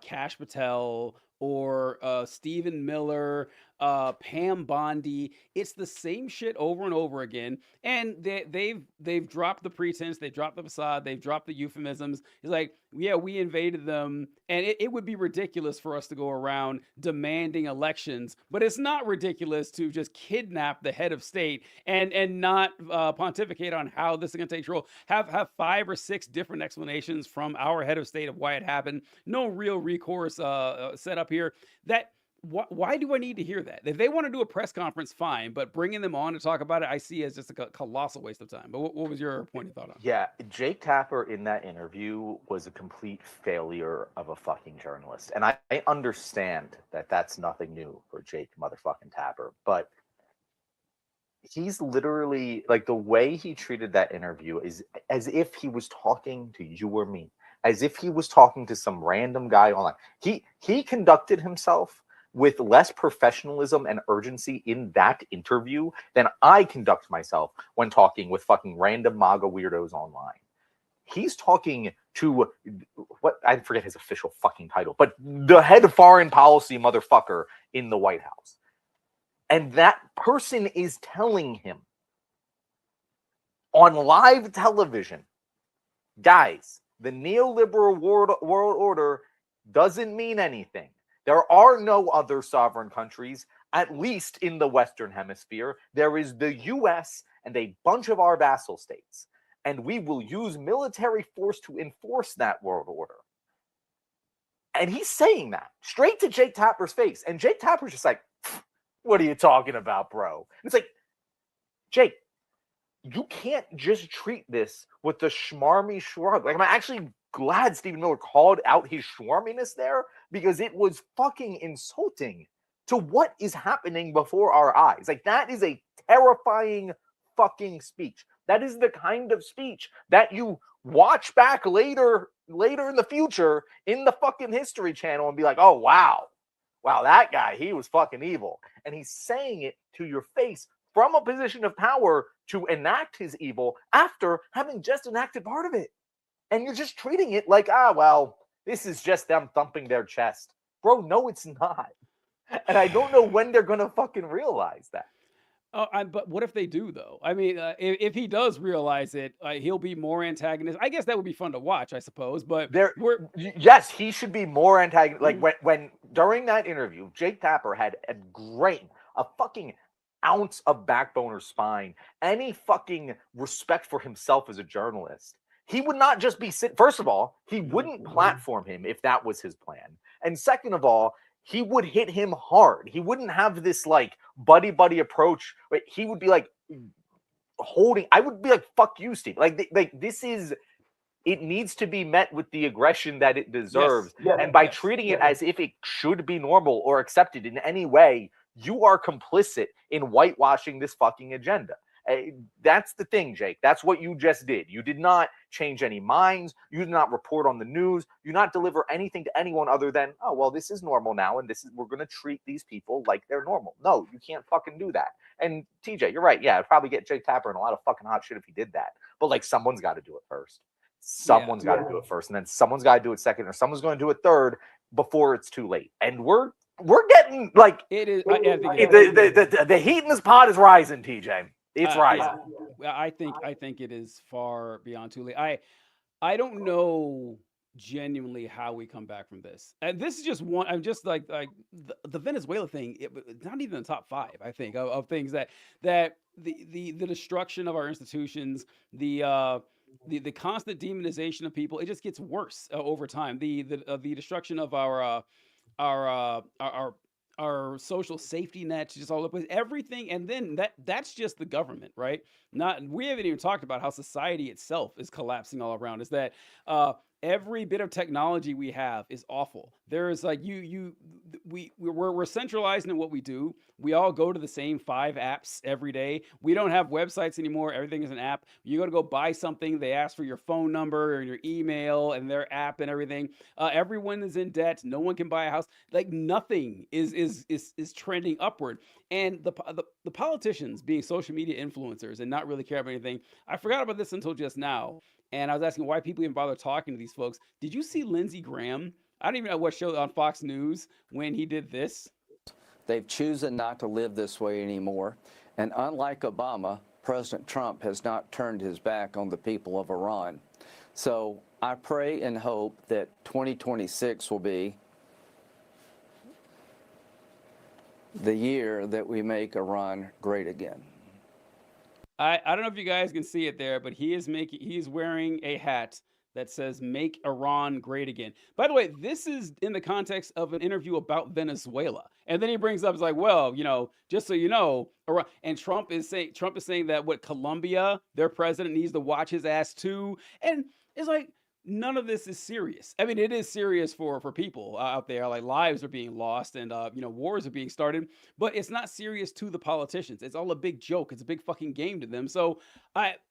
Kash Patel or Stephen Miller, Pam Bondi. It's the same shit over and over again, and they've dropped the pretense, they've dropped the facade, they've dropped the euphemisms. It's like, yeah, we invaded them, and it would be ridiculous for us to go around demanding elections, but it's not ridiculous to just kidnap the head of state and not pontificate on how this is going to take control. Have 5 or 6 different explanations from our head of state of why it happened. No real recourse set up here. Why do I need to hear that? If they want to do a press conference, fine, but bringing them on to talk about it, I see as just a colossal waste of time. But what was your point of thought on it? Yeah, Jake Tapper in that interview was a complete failure of a fucking journalist. And I understand that that's nothing new for Jake motherfucking Tapper, but he's literally, like, the way he treated that interview is as if he was talking to you or me, as if he was talking to some random guy online. He conducted himself with less professionalism and urgency in that interview than I conduct myself when talking with fucking random MAGA weirdos online. He's talking to, what, I forget his official fucking title, but the head of foreign policy motherfucker in the White House. And that person is telling him on live television, guys, the neoliberal world order doesn't mean anything. There are no other sovereign countries, at least in the Western Hemisphere. There is the U.S. and a bunch of our vassal states, and we will use military force to enforce that world order. And he's saying that straight to Jake Tapper's face. And Jake Tapper's just like, what are you talking about, bro? It's like, Jake, you can't just treat this with the schmarmy shrug. Like, I'm actually glad Stephen Miller called out his schmarminess there, because it was fucking insulting to what is happening before our eyes. Like, that is a terrifying fucking speech. That is the kind of speech that you watch back later in the future in the fucking History Channel and be like, oh, wow, that guy, he was fucking evil. And he's saying it to your face from a position of power to enact his evil after having just enacted part of it. And you're just treating it like, well, this is just them thumping their chest. Bro, no, it's not. And I don't know when they're going to fucking realize that. But what if they do, though? I mean, if he does realize it, he'll be more antagonistic. I guess that would be fun to watch, I suppose. But yes, he should be more antagonistic. Like, when during that interview, Jake Tapper had a fucking ounce of backbone or spine, any fucking respect for himself as a journalist. He would not just be first of all, he wouldn't platform him if that was his plan. And second of all, he would hit him hard. He wouldn't have this like buddy approach. He would be like I would be like, fuck you, Steve. Like this is, it needs to be met with the aggression that it deserves. Yes. And by treating it as if it should be normal or accepted in any way, you are complicit in whitewashing this fucking agenda. That's the thing, Jake. That's what you just did. You did not change any minds. You did not report on the news. You did not deliver anything to anyone other than, oh, well, this is normal now, and we're going to treat these people like they're normal. No, you can't fucking do that. And TJ, you're right. Yeah, I'd probably get Jake Tapper in a lot of fucking hot shit if he did that. But like, someone's got to do it first. Someone's got to do it first, and then someone's got to do it second, or someone's going to do it third before it's too late. And we're getting like, it is. The heat in this pot is rising, TJ. It's rising. I think it is far beyond too late. I don't know genuinely how we come back from this. And this is just one. I'm just like the Venezuela thing. It's not even in the top 5. I think of things that the destruction of our institutions, the constant demonization of people. It just gets worse over time. The destruction of our our social safety nets just all up with everything, and then that's just the government, right? Not we haven't even talked about how society itself is collapsing all around. Is that every bit of technology we have is awful. There's like we're centralizing in what we do. We all go to the same 5 apps every day. We don't have websites anymore. Everything is an app. You go to go buy something, they ask for your phone number or your email and their app and everything. Everyone is in debt. No one can buy a house. Like nothing is trending upward. And the politicians being social media influencers and not really care about anything. I forgot about this until just now. And I was asking why people even bother talking to these folks. Did you see Lindsey Graham? I don't even know what show on Fox News when he did this. They've chosen not to live this way anymore. And unlike Obama, President Trump has not turned his back on the people of Iran. So I pray and hope that 2026 will be the year that we make Iran great again. I don't know if you guys can see it there, but he's wearing a hat that says "Make Iran Great Again." By the way, this is in the context of an interview about Venezuela, and then he brings up, it's like, well, just so you know, Iran, and Trump is saying that what Colombia, their president needs to watch his ass too, and it's like none of this is serious. I mean, it is serious for people out there, like lives are being lost and wars are being started, but it's not serious to the politicians. It's all a big joke. It's a big fucking game to them. So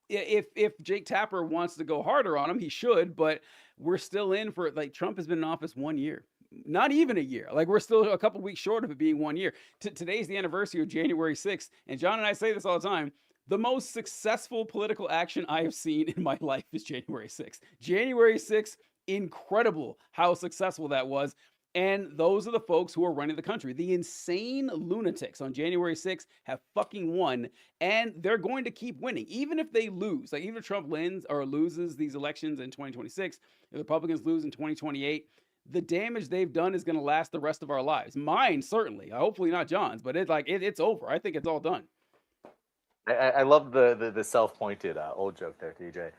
if Jake Tapper wants to go harder on him, he should, but we're still in for, like, Trump has been in office 1 year. Not even a year. Like, we're still a couple weeks short of it being 1 year. Today's the anniversary of January 6th, and John and I say this all the time. The most successful political action I have seen in my life is January 6th. January 6th, incredible how successful that was. And those are the folks who are running the country. The insane lunatics on January 6th have fucking won, and they're going to keep winning. Even if they lose, like even if Trump wins or loses these elections in 2026, if the Republicans lose in 2028, the damage they've done is going to last the rest of our lives. Mine, certainly. Hopefully not John's, but it's over. I think it's all done. I love the self-pointed old joke there, TJ.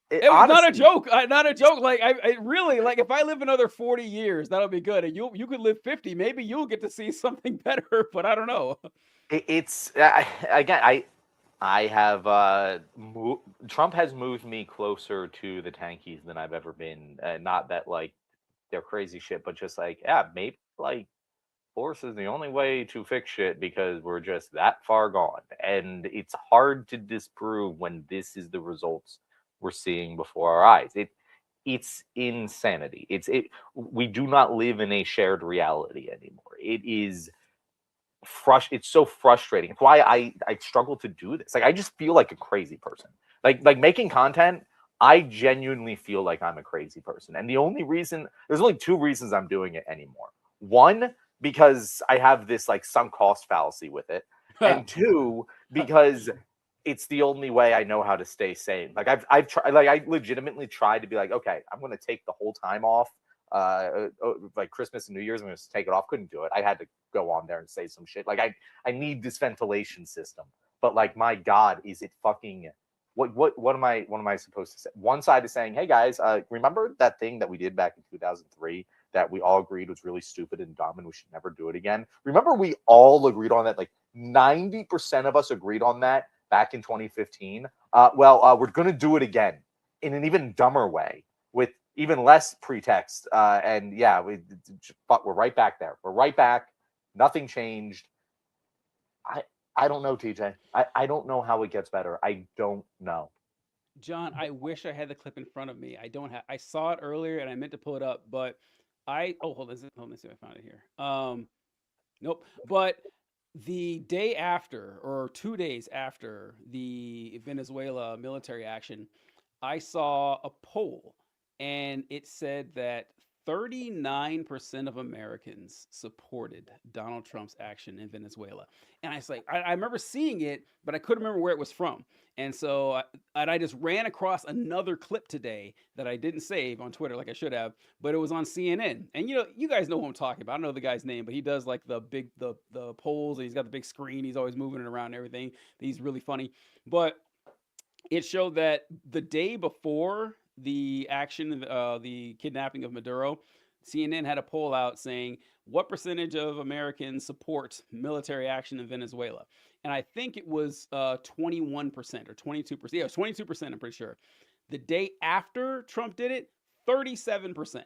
It was honestly, not a joke. Not a joke. Like I really, like, if I live another 40 years, that'll be good. And you could live 50. Maybe you'll get to see something better. But I don't know. I have Trump has moved me closer to the tankies than I've ever been. Not that like they're crazy shit, but just like, yeah, maybe like force is the only way to fix shit because we're just that far gone. And it's hard to disprove when this is the results we're seeing before our eyes. It's insanity. We do not live in a shared reality anymore. It's so frustrating. It's why I struggle to do this. Like, I just feel like a crazy person. Like making content, I genuinely feel like I'm a crazy person. And there's only 2 reasons I'm doing it anymore. 1, because I have this like sunk cost fallacy with it, and 2, because it's the only way I know how to stay sane. Like I've tried, like I legitimately tried to be like, okay, I'm going to take the whole time off, like Christmas and New Year's. I'm going to take it off. Couldn't do it. I had to go on there and say some shit. Like I need this ventilation system, but like, my God, is it fucking what am I supposed to say? One side is saying, hey guys, remember that thing that we did back in 2003 that we all agreed was really stupid and dumb and we should never do it again? Remember, we all agreed on that. Like 90% of us agreed on that back in 2015. We're going to do it again in an even dumber way with even less pretext. And yeah, we're right back there. We're right back. Nothing changed. I don't know, TJ. I don't know how it gets better. I don't know. John, I wish I had the clip in front of me. I don't have. I saw it earlier and I meant to pull it up, but hold on, let me see if I found it here. Nope. But the day after, or 2 days after the Venezuela military action, I saw a poll, and it said that 39% of Americans supported Donald Trump's action in Venezuela. And I was like, I remember seeing it, but I couldn't remember where it was from. And so I just ran across another clip today that I didn't save on Twitter like I should have, but it was on CNN. And you guys know who I'm talking about. I don't know the guy's name, but he does like the polls, and he's got the big screen. He's always moving it around and everything. He's really funny. But it showed that the day before the action, the kidnapping of Maduro, CNN had a poll out saying, what percentage of Americans support military action in Venezuela? And I think it was 21% or 22%. Yeah, it was 22%, I'm pretty sure. The day after Trump did it, 37%.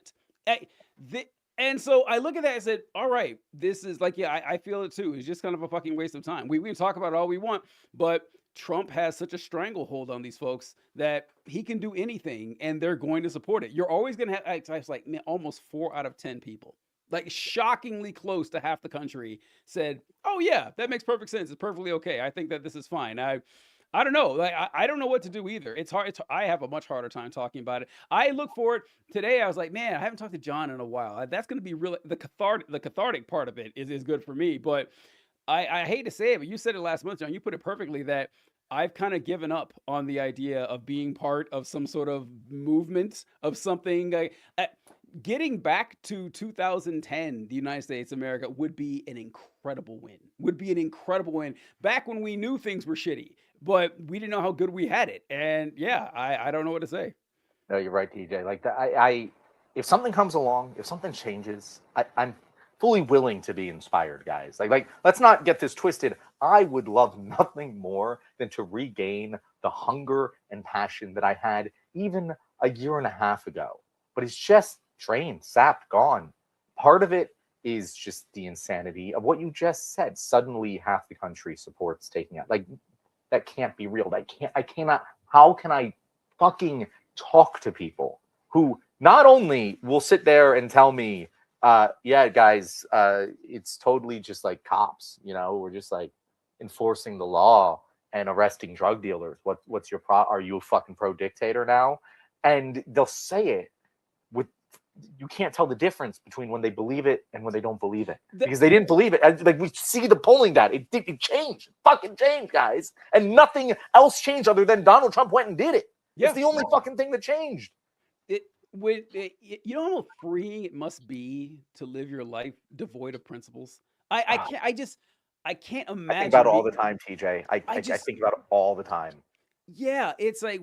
And so I look at that and said, all right, this is like, yeah, I feel it too. It's just kind of a fucking waste of time. We can talk about it all we want, but Trump has such a stranglehold on these folks that he can do anything and they're going to support it. You're always going to have, I was like, man, almost 4 out of 10 people, like shockingly close to half the country said, oh yeah, that makes perfect sense. It's perfectly okay. I think that this is fine. I don't know. Like, I don't know what to do either. It's hard. I have a much harder time talking about it. I look forward today. I was like, man, I haven't talked to John in a while. That's going to be really the cathartic part of it is good for me. But I hate to say it, but you said it last month, John. You put it perfectly that I've kind of given up on the idea of being part of some sort of movement of something. Getting back to 2010, the United States of America would be an incredible win. Would be an incredible win. Back when we knew things were shitty, but we didn't know how good we had it. And yeah, I don't know what to say. No, you're right, TJ. Like I if something comes along, if something changes, I'm fully willing to be inspired, guys. Like let's not get this twisted. I would love nothing more than to regain the hunger and passion that I had even a year and a half ago. But it's just drained, sapped, gone. Part of it is just the insanity of what you just said. Suddenly half the country supports taking out. Like, that can't be real. I cannot. How can I fucking talk to people who not only will sit there and tell me, yeah, guys, it's totally just like cops, we're just like enforcing the law and arresting drug dealers. What's your are you a fucking pro dictator now? And they'll say it with, you can't tell the difference between when they believe it and when they don't believe it, because they didn't believe it. Like, we see the polling data, it changed, fucking changed, guys, and nothing else changed other than Donald Trump went and did it. Yeah. It's the only fucking thing that changed. You know how freeing it must be to live your life devoid of principles. I can't imagine. I think about it all the time, TJ. I think about it all the time. Yeah, it's like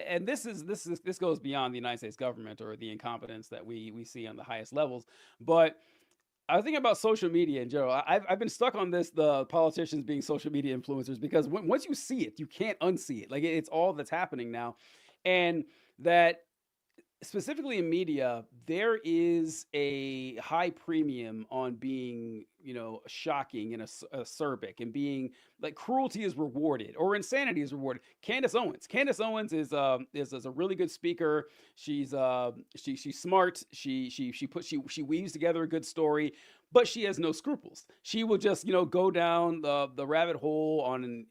and this goes beyond the United States government or the incompetence that we see on the highest levels. But I was thinking about social media in general. I've been stuck on this, the politicians being social media influencers, because once you see it, you can't unsee it. Like, it's all that's happening now, and that specifically in media, there is a high premium on being, shocking and acerbic, and being like, cruelty is rewarded or insanity is rewarded. Candace Owens is a really good speaker. She's smart. She weaves together a good story, but she has no scruples. She will just, go down the rabbit hole on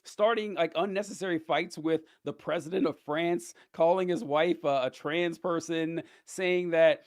starting like unnecessary fights with the president of France, calling his wife a trans person, saying that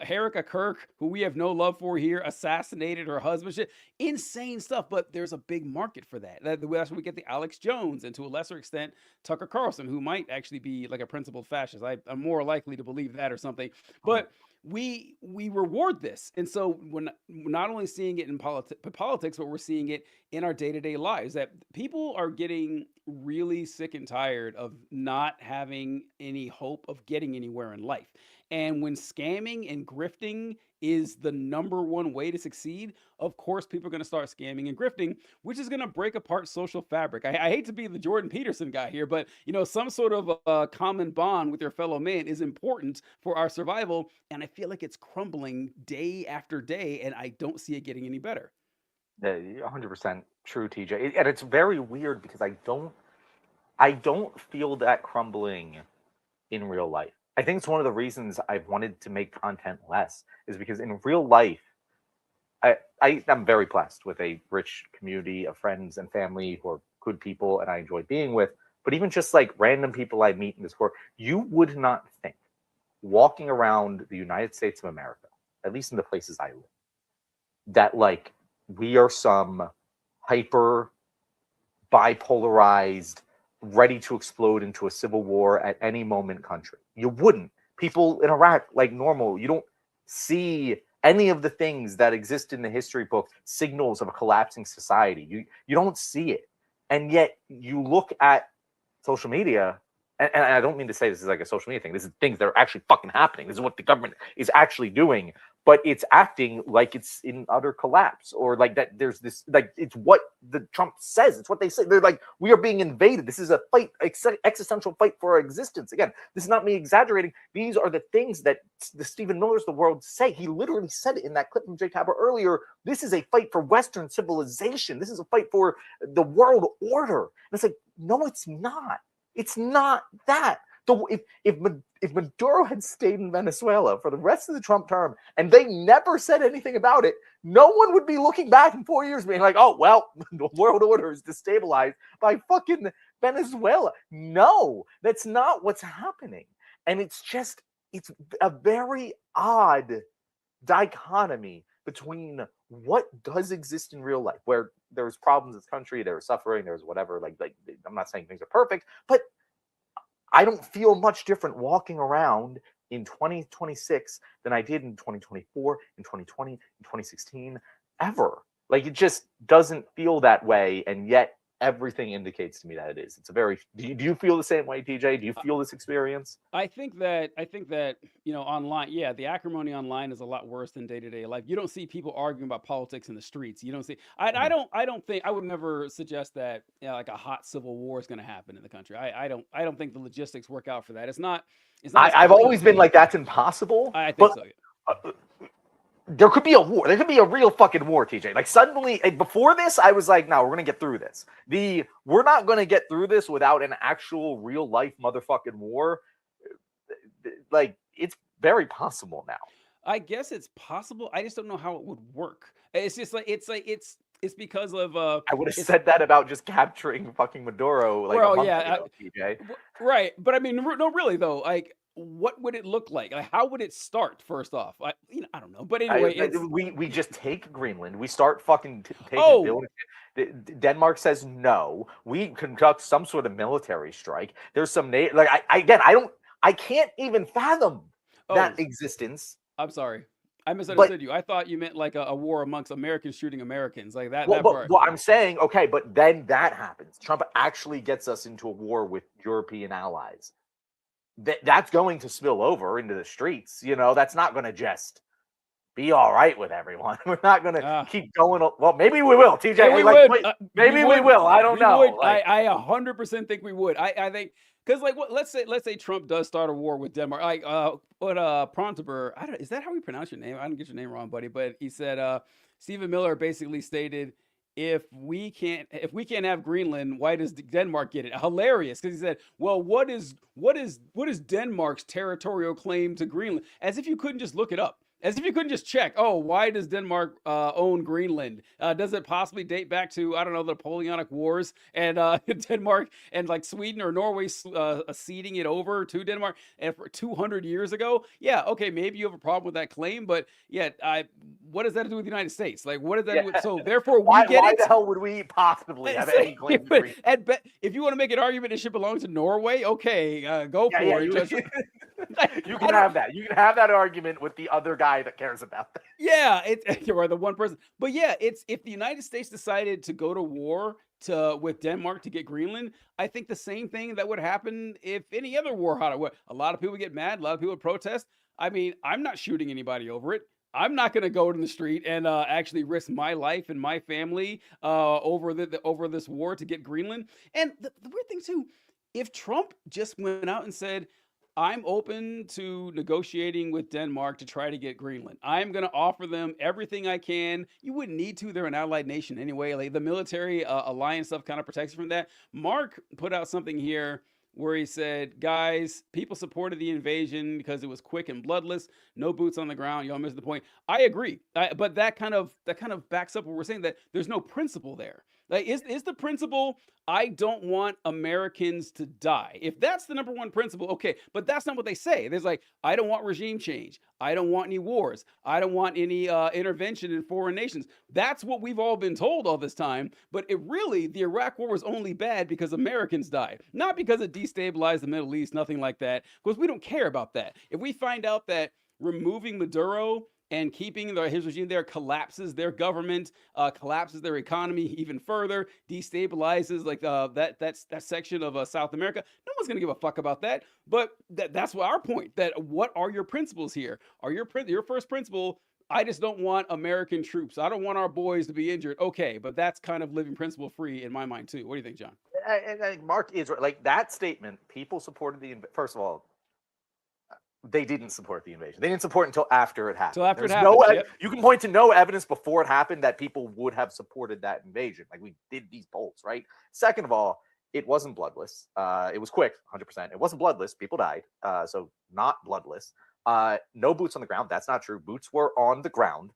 Erica Kirk, who we have no love for here, assassinated her husband. Shit. Insane stuff, but there's a big market for that. That's where we get the Alex Jones, and to a lesser extent, Tucker Carlson, who might actually be like a principled fascist. I'm more likely to believe that or something. But we reward this. And so we're not only seeing it in politics, but we're seeing it in our day-to-day lives, that people are getting really sick and tired of not having any hope of getting anywhere in life. And when scamming and grifting is the number one way to succeed, of course, people are going to start scamming and grifting, which is going to break apart social fabric. I hate to be the Jordan Peterson guy here, but some sort of common bond with your fellow man is important for our survival. And I feel like it's crumbling day after day, and I don't see it getting any better. 100% true, TJ. And it's very weird because I don't feel that crumbling in real life. I think it's one of the reasons I've wanted to make content less, is because in real life, I'm very blessed with a rich community of friends and family who are good people and I enjoy being with. But even just like random people I meet in this court, you would not think, walking around the United States of America, at least in the places I live, that like we are some hyper bipolarized, ready to explode into a civil war at any moment country. You wouldn't. People in Iraq, like normal, you don't see any of the things that exist in the history book, signals of a collapsing society. You don't see it. And yet you look at social media and I don't mean to say this is like a social media thing. This is things that are actually fucking happening. This is what the government is actually doing, but it's acting like it's in utter collapse, or like that there's this, like, it's what the Trump says. It's what they say. They're like, we are being invaded. This is a fight, existential fight for our existence. Again, this is not me exaggerating. These are the things that the Stephen Millers of the world say. He literally said it in that clip from Jay Tapper earlier. This is a fight for Western civilization. This is a fight for the world order. And it's like, no, it's not. It's not that. If Maduro had stayed in Venezuela for the rest of the Trump term and they never said anything about it, no one would be looking back in 4 years being like, oh, well, the world order is destabilized by fucking Venezuela. No, that's not what's happening. And it's a very odd dichotomy between what does exist in real life, where there's problems in this country, there's suffering, there's whatever. Like I'm not saying things are perfect, but I don't feel much different walking around in 2026 than I did in 2024, in 2020, in 2016, ever. Like, it just doesn't feel that way, and yet everything indicates to me that it is. It's a very. Do you feel the same way, TJ? Do you feel this experience? I think that online, yeah, the acrimony online is a lot worse than day-to-day life. You don't see people arguing about politics in the streets. You don't see. I don't think, I would never suggest that like a hot civil war is going to happen in the country. I don't think the logistics work out for that. It's not. I've always been like, that's impossible. I think so. Yeah. There could be a war. There could be a real fucking war, TJ. Like, suddenly, before this, I was like, no, we're going to get through this. We're not going to get through this without an actual real life motherfucking war. Like, it's very possible now. I guess it's possible. I just don't know how it would work. It's just like, it's because of I would have said that about just capturing fucking Maduro like a month ago, TJ. Right. But I mean, no, really though, like, what would it look like? Like, how would it start? First off, I don't know. But anyway, we just take Greenland. We start fucking taking. Denmark says no. We conduct some sort of military strike. There's some I can't even fathom that existence. I'm sorry, I misunderstood you. I thought you meant like a war amongst Americans shooting Americans, like that. Well, I'm saying, okay, but then that happens. Trump actually gets us into a war with European allies. That's going to spill over into the streets. You know, that's not going to just be all right with everyone. We're not going to keep going. Well, maybe we will, TJ. Maybe we will. I don't know. I 100% think we would. I think, because like, let's say Trump does start a war with Denmark. Like Pronteber, is that how we pronounce your name? I didn't get your name wrong, buddy. But he said Stephen Miller basically stated, if we can't have Greenland, why does Denmark get it? Hilarious, because he said, well, what is Denmark's territorial claim to Greenland? As if you couldn't just look it up. As if you couldn't just check, oh, why does Denmark own Greenland? Does it possibly date back to, I don't know, the Napoleonic Wars and Denmark and like Sweden or Norway ceding it over to Denmark and for 200 years ago? Yeah, okay, maybe you have a problem with that claim, but yeah, what does that do with the United States? Like, what does that do with, so therefore why the hell would we possibly have any claim to Greenland? If you want to make an argument it should belong to Norway, okay, go for it. You can have that. You can have that argument with the other guy that cares about that. Yeah, you're the one person. But yeah, it's if the United States decided to go to war with Denmark to get Greenland, I think the same thing that would happen if any other war had a lot of people get mad, a lot of people would protest. I mean, I'm not shooting anybody over it. I'm not going to go in the street and actually risk my life and my family over this war to get Greenland. And the weird thing too, if Trump just went out and said, I'm open to negotiating with Denmark to try to get Greenland. I'm going to offer them everything I can. You wouldn't need to. They're an allied nation anyway. Like the military alliance stuff kind of protects you from that. Mark put out something here where he said, guys, people supported the invasion because it was quick and bloodless. No boots on the ground. Y'all missed the point. I agree. But that kind of backs up what we're saying, that there's no principle there. Like, is the principle, I don't want Americans to die? If that's the number one principle, okay, but that's not what they say. There's like, I don't want regime change. I don't want any wars. I don't want any intervention in foreign nations. That's what we've all been told all this time. But the Iraq war was only bad because Americans died, not because it destabilized the Middle East, nothing like that, because we don't care about that. If we find out that removing Maduro and keeping his regime there collapses their government, collapses their economy even further, destabilizes like that section of South America. No one's gonna give a fuck about that. But that's what our point. That what are your principles here? Are your first principle? I just don't want American troops. I don't want our boys to be injured. Okay, but that's kind of living principle free in my mind too. What do you think, John? And Mark is right. Like that statement, people supported first of all, they didn't support the invasion. They didn't support it until after it happened. Until after it happened. Yep. You can point to no evidence before it happened that people would have supported that invasion. Like we did these polls, right? Second of all, it wasn't bloodless. It was quick, 100%. It wasn't bloodless. People died, so not bloodless. No boots on the ground. That's not true. Boots were on the ground.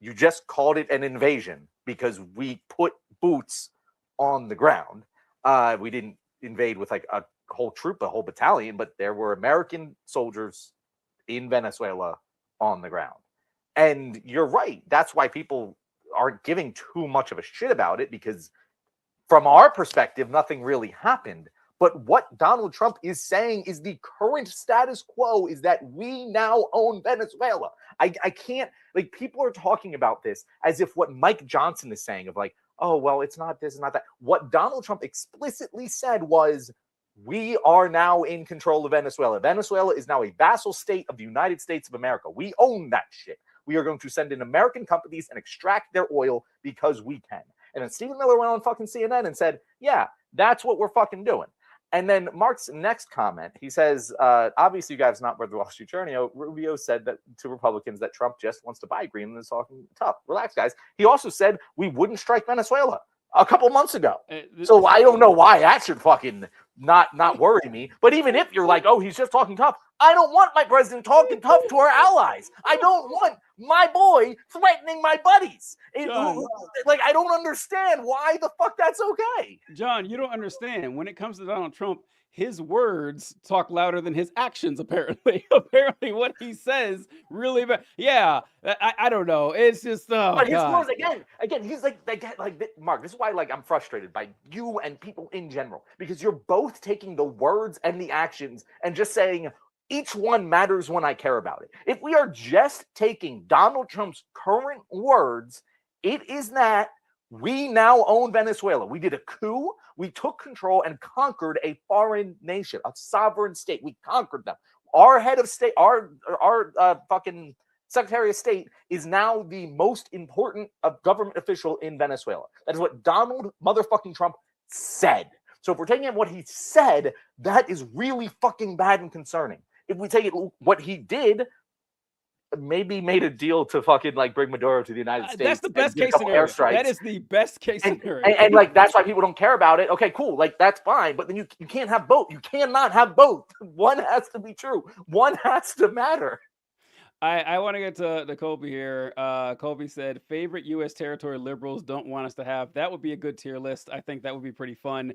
You just called it an invasion because we put boots on the ground. We didn't invade with like a whole troop, a whole battalion, but there were American soldiers in Venezuela on the ground. And you're right. That's why people aren't giving too much of a shit about it, because from our perspective, nothing really happened. But what Donald Trump is saying is the current status quo is that we now own Venezuela. I can't, like, people are talking about this as if what Mike Johnson is saying of like, oh, well, it's not this, it's not that. What Donald Trump explicitly said was, we are now in control of Venezuela. Venezuela is now a vassal state of the United States of America. We own that shit. We are going to send in American companies and extract their oil because we can. And then Stephen Miller went on fucking CNN and said, yeah, that's what we're fucking doing. And then Mark's next comment, he says, obviously you guys not read the Wall Street Journal. Rubio said that to Republicans that Trump just wants to buy Greenland and is talking tough. Relax, guys. He also said we wouldn't strike Venezuela a couple months ago. So I don't know why that should fucking not worry me. But even if you're like, oh, he's just talking tough, I don't want my president talking tough to our allies. I don't want my boy threatening my buddies. Like, I don't understand why the fuck that's okay. John, you don't understand. When it comes to Donald Trump, his words talk louder than his actions, apparently. Apparently, what he says really, yeah, I don't know. It's just, but his words, again, he's like Mark, this is why, like, I'm frustrated by you and people in general, because you're both taking the words and the actions and just saying, each one matters when I care about it. If we are just taking Donald Trump's current words, it is that we now own Venezuela. We did a coup. We took control and conquered a foreign nation, a sovereign state. We conquered them. Our head of state, our fucking Secretary of State is now the most important government official in Venezuela. That is what Donald motherfucking Trump said. So if we're taking what he said, that is really fucking bad and concerning. If we take it what he did, maybe made a deal to fucking like bring Maduro to the United States. That's the best case scenario. That is the best case scenario. And like that's why people don't care about it. Okay, cool. Like that's fine. But then you can't have both. You cannot have both. One has to be true. One has to matter. I want to get to Colby here. Colby said, favorite U.S. territory liberals don't want us to have. That would be a good tier list. I think that would be pretty fun.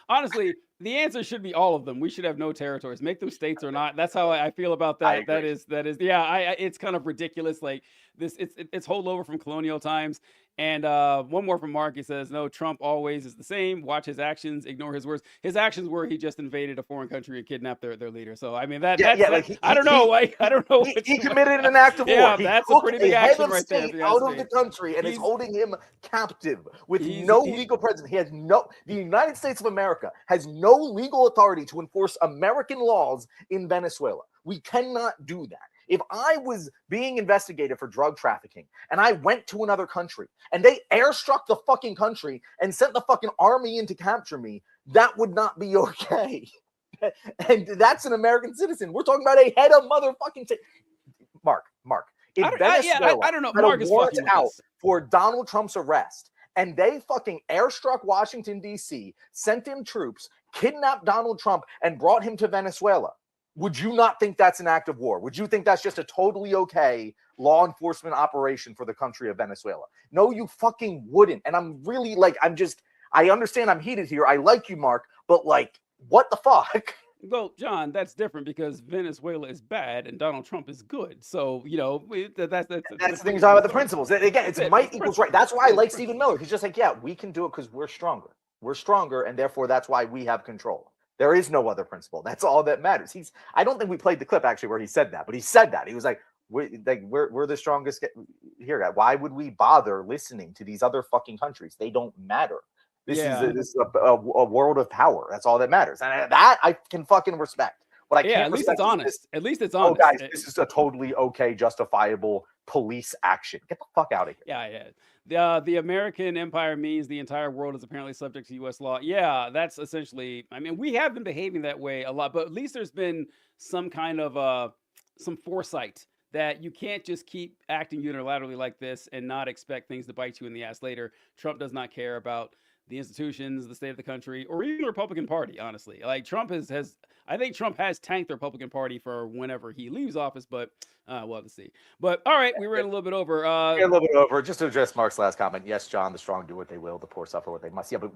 Honestly, the answer should be all of them. We should have no territories. Make them states or not. That's how I feel about that. That is, yeah, it's kind of ridiculous. Like this, it's holdover from colonial times. And one more from Mark. He says, no, Trump always is the same. Watch his actions, ignore his words. His actions were he just invaded a foreign country and kidnapped their leader. So, I mean, I don't know. I don't know. He committed an act of war. Yeah, that's a pretty big action right there. Out of the country and is holding him captive with no legal presence. The United States of America has no legal authority to enforce American laws in Venezuela. We cannot do that. If I was being investigated for drug trafficking and I went to another country and they airstruck the fucking country and sent the fucking army in to capture me, that would not be okay. And that's an American citizen. We're talking about a head of motherfucking Mark. If Venezuela I don't know. had Mark a is warrant fucking out for Donald Trump's arrest and they fucking airstruck Washington, D.C., sent in troops, kidnapped Donald Trump, and brought him to Venezuela, would you not think that's an act of war? Would you think that's just a totally okay law enforcement operation for the country of Venezuela? No, you fucking wouldn't. And I'm really like, I understand I'm heated here. I like you, Mark, but like, what the fuck? Well, John, that's different because Venezuela is bad and Donald Trump is good. So, you know, that's the thing you're talking about the principles. Again, it's might equals right. That's why I like Stephen Miller. He's just like, yeah, we can do it because we're stronger. We're stronger, and therefore that's why we have control. There is no other principle. That's all that matters. I don't think we played the clip actually where he said that, but he said that. He was like, We're the strongest here. Why would we bother listening to these other fucking countries? They don't matter. This Yeah. is a world of power. That's all that matters, and that I can fucking respect. What I Yeah, can't at least respect it's is honest. At least it's oh, honest. guys, this is a totally okay, justifiable police action. Get the fuck out of here. Yeah. The American empire means the entire world is apparently subject to U.S. law. Yeah, that's essentially. I mean, we have been behaving that way a lot, but at least there's been some kind of some foresight that you can't just keep acting unilaterally like this and not expect things to bite you in the ass later. Trump does not care about the institutions, the state of the country, or even the Republican Party, honestly. Like Trump has I think Trump has tanked the Republican Party for whenever he leaves office, but we'll have to see. But all right, we ran a little bit over. A little bit over. Just to address Mark's last comment. Yes, John, the strong do what they will, the poor suffer what they must. Yeah, but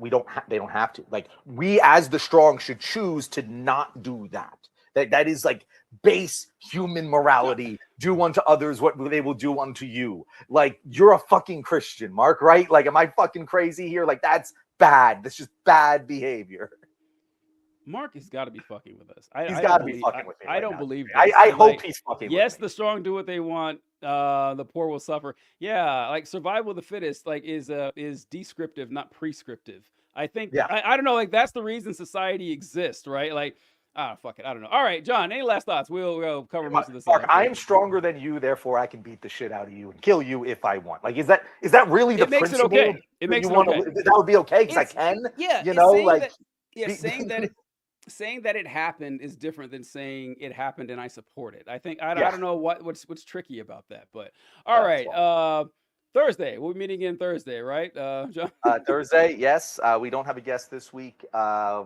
they don't have to. Like, we as the strong should choose to not do that. That is like base human morality. Do unto others what they will do unto you. Like, you're a fucking Christian, Mark, right? Like, am I fucking crazy here? Like, that's bad. That's just bad behavior. Mark has got to be fucking with us. He's got to be fucking with me. I right don't now. believe this. I And, hope like, he's fucking yes, with me. the strong do what they want. The poor will suffer. Yeah, like survival of the fittest, like is descriptive, not prescriptive. I think. Yeah. I don't know. Like that's the reason society exists, right? Like, fuck it. I don't know. All right, John. Any last thoughts? We'll cover most of this. Mark, I am stronger than you, therefore I can beat the shit out of you and kill you if I want. Like, is that really the It makes it principle? okay. It makes it okay. That would be okay because I can. Yeah, you know, saying like that, saying that it happened is different than saying it happened and I support it. I think I don't know what's tricky about that, but all right. Thursday, we'll be meeting again Thursday, right, John? Thursday, yes. We don't have a guest this week. I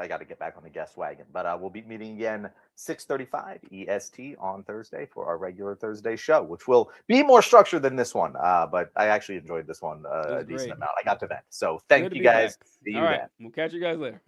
got to get back on the guest wagon, but we'll be meeting again 6:35 EST on Thursday for our regular Thursday show, which will be more structured than this one. But I actually enjoyed this one a decent amount. I got to that. So thank you guys. See you All right, then. we'll catch you guys later.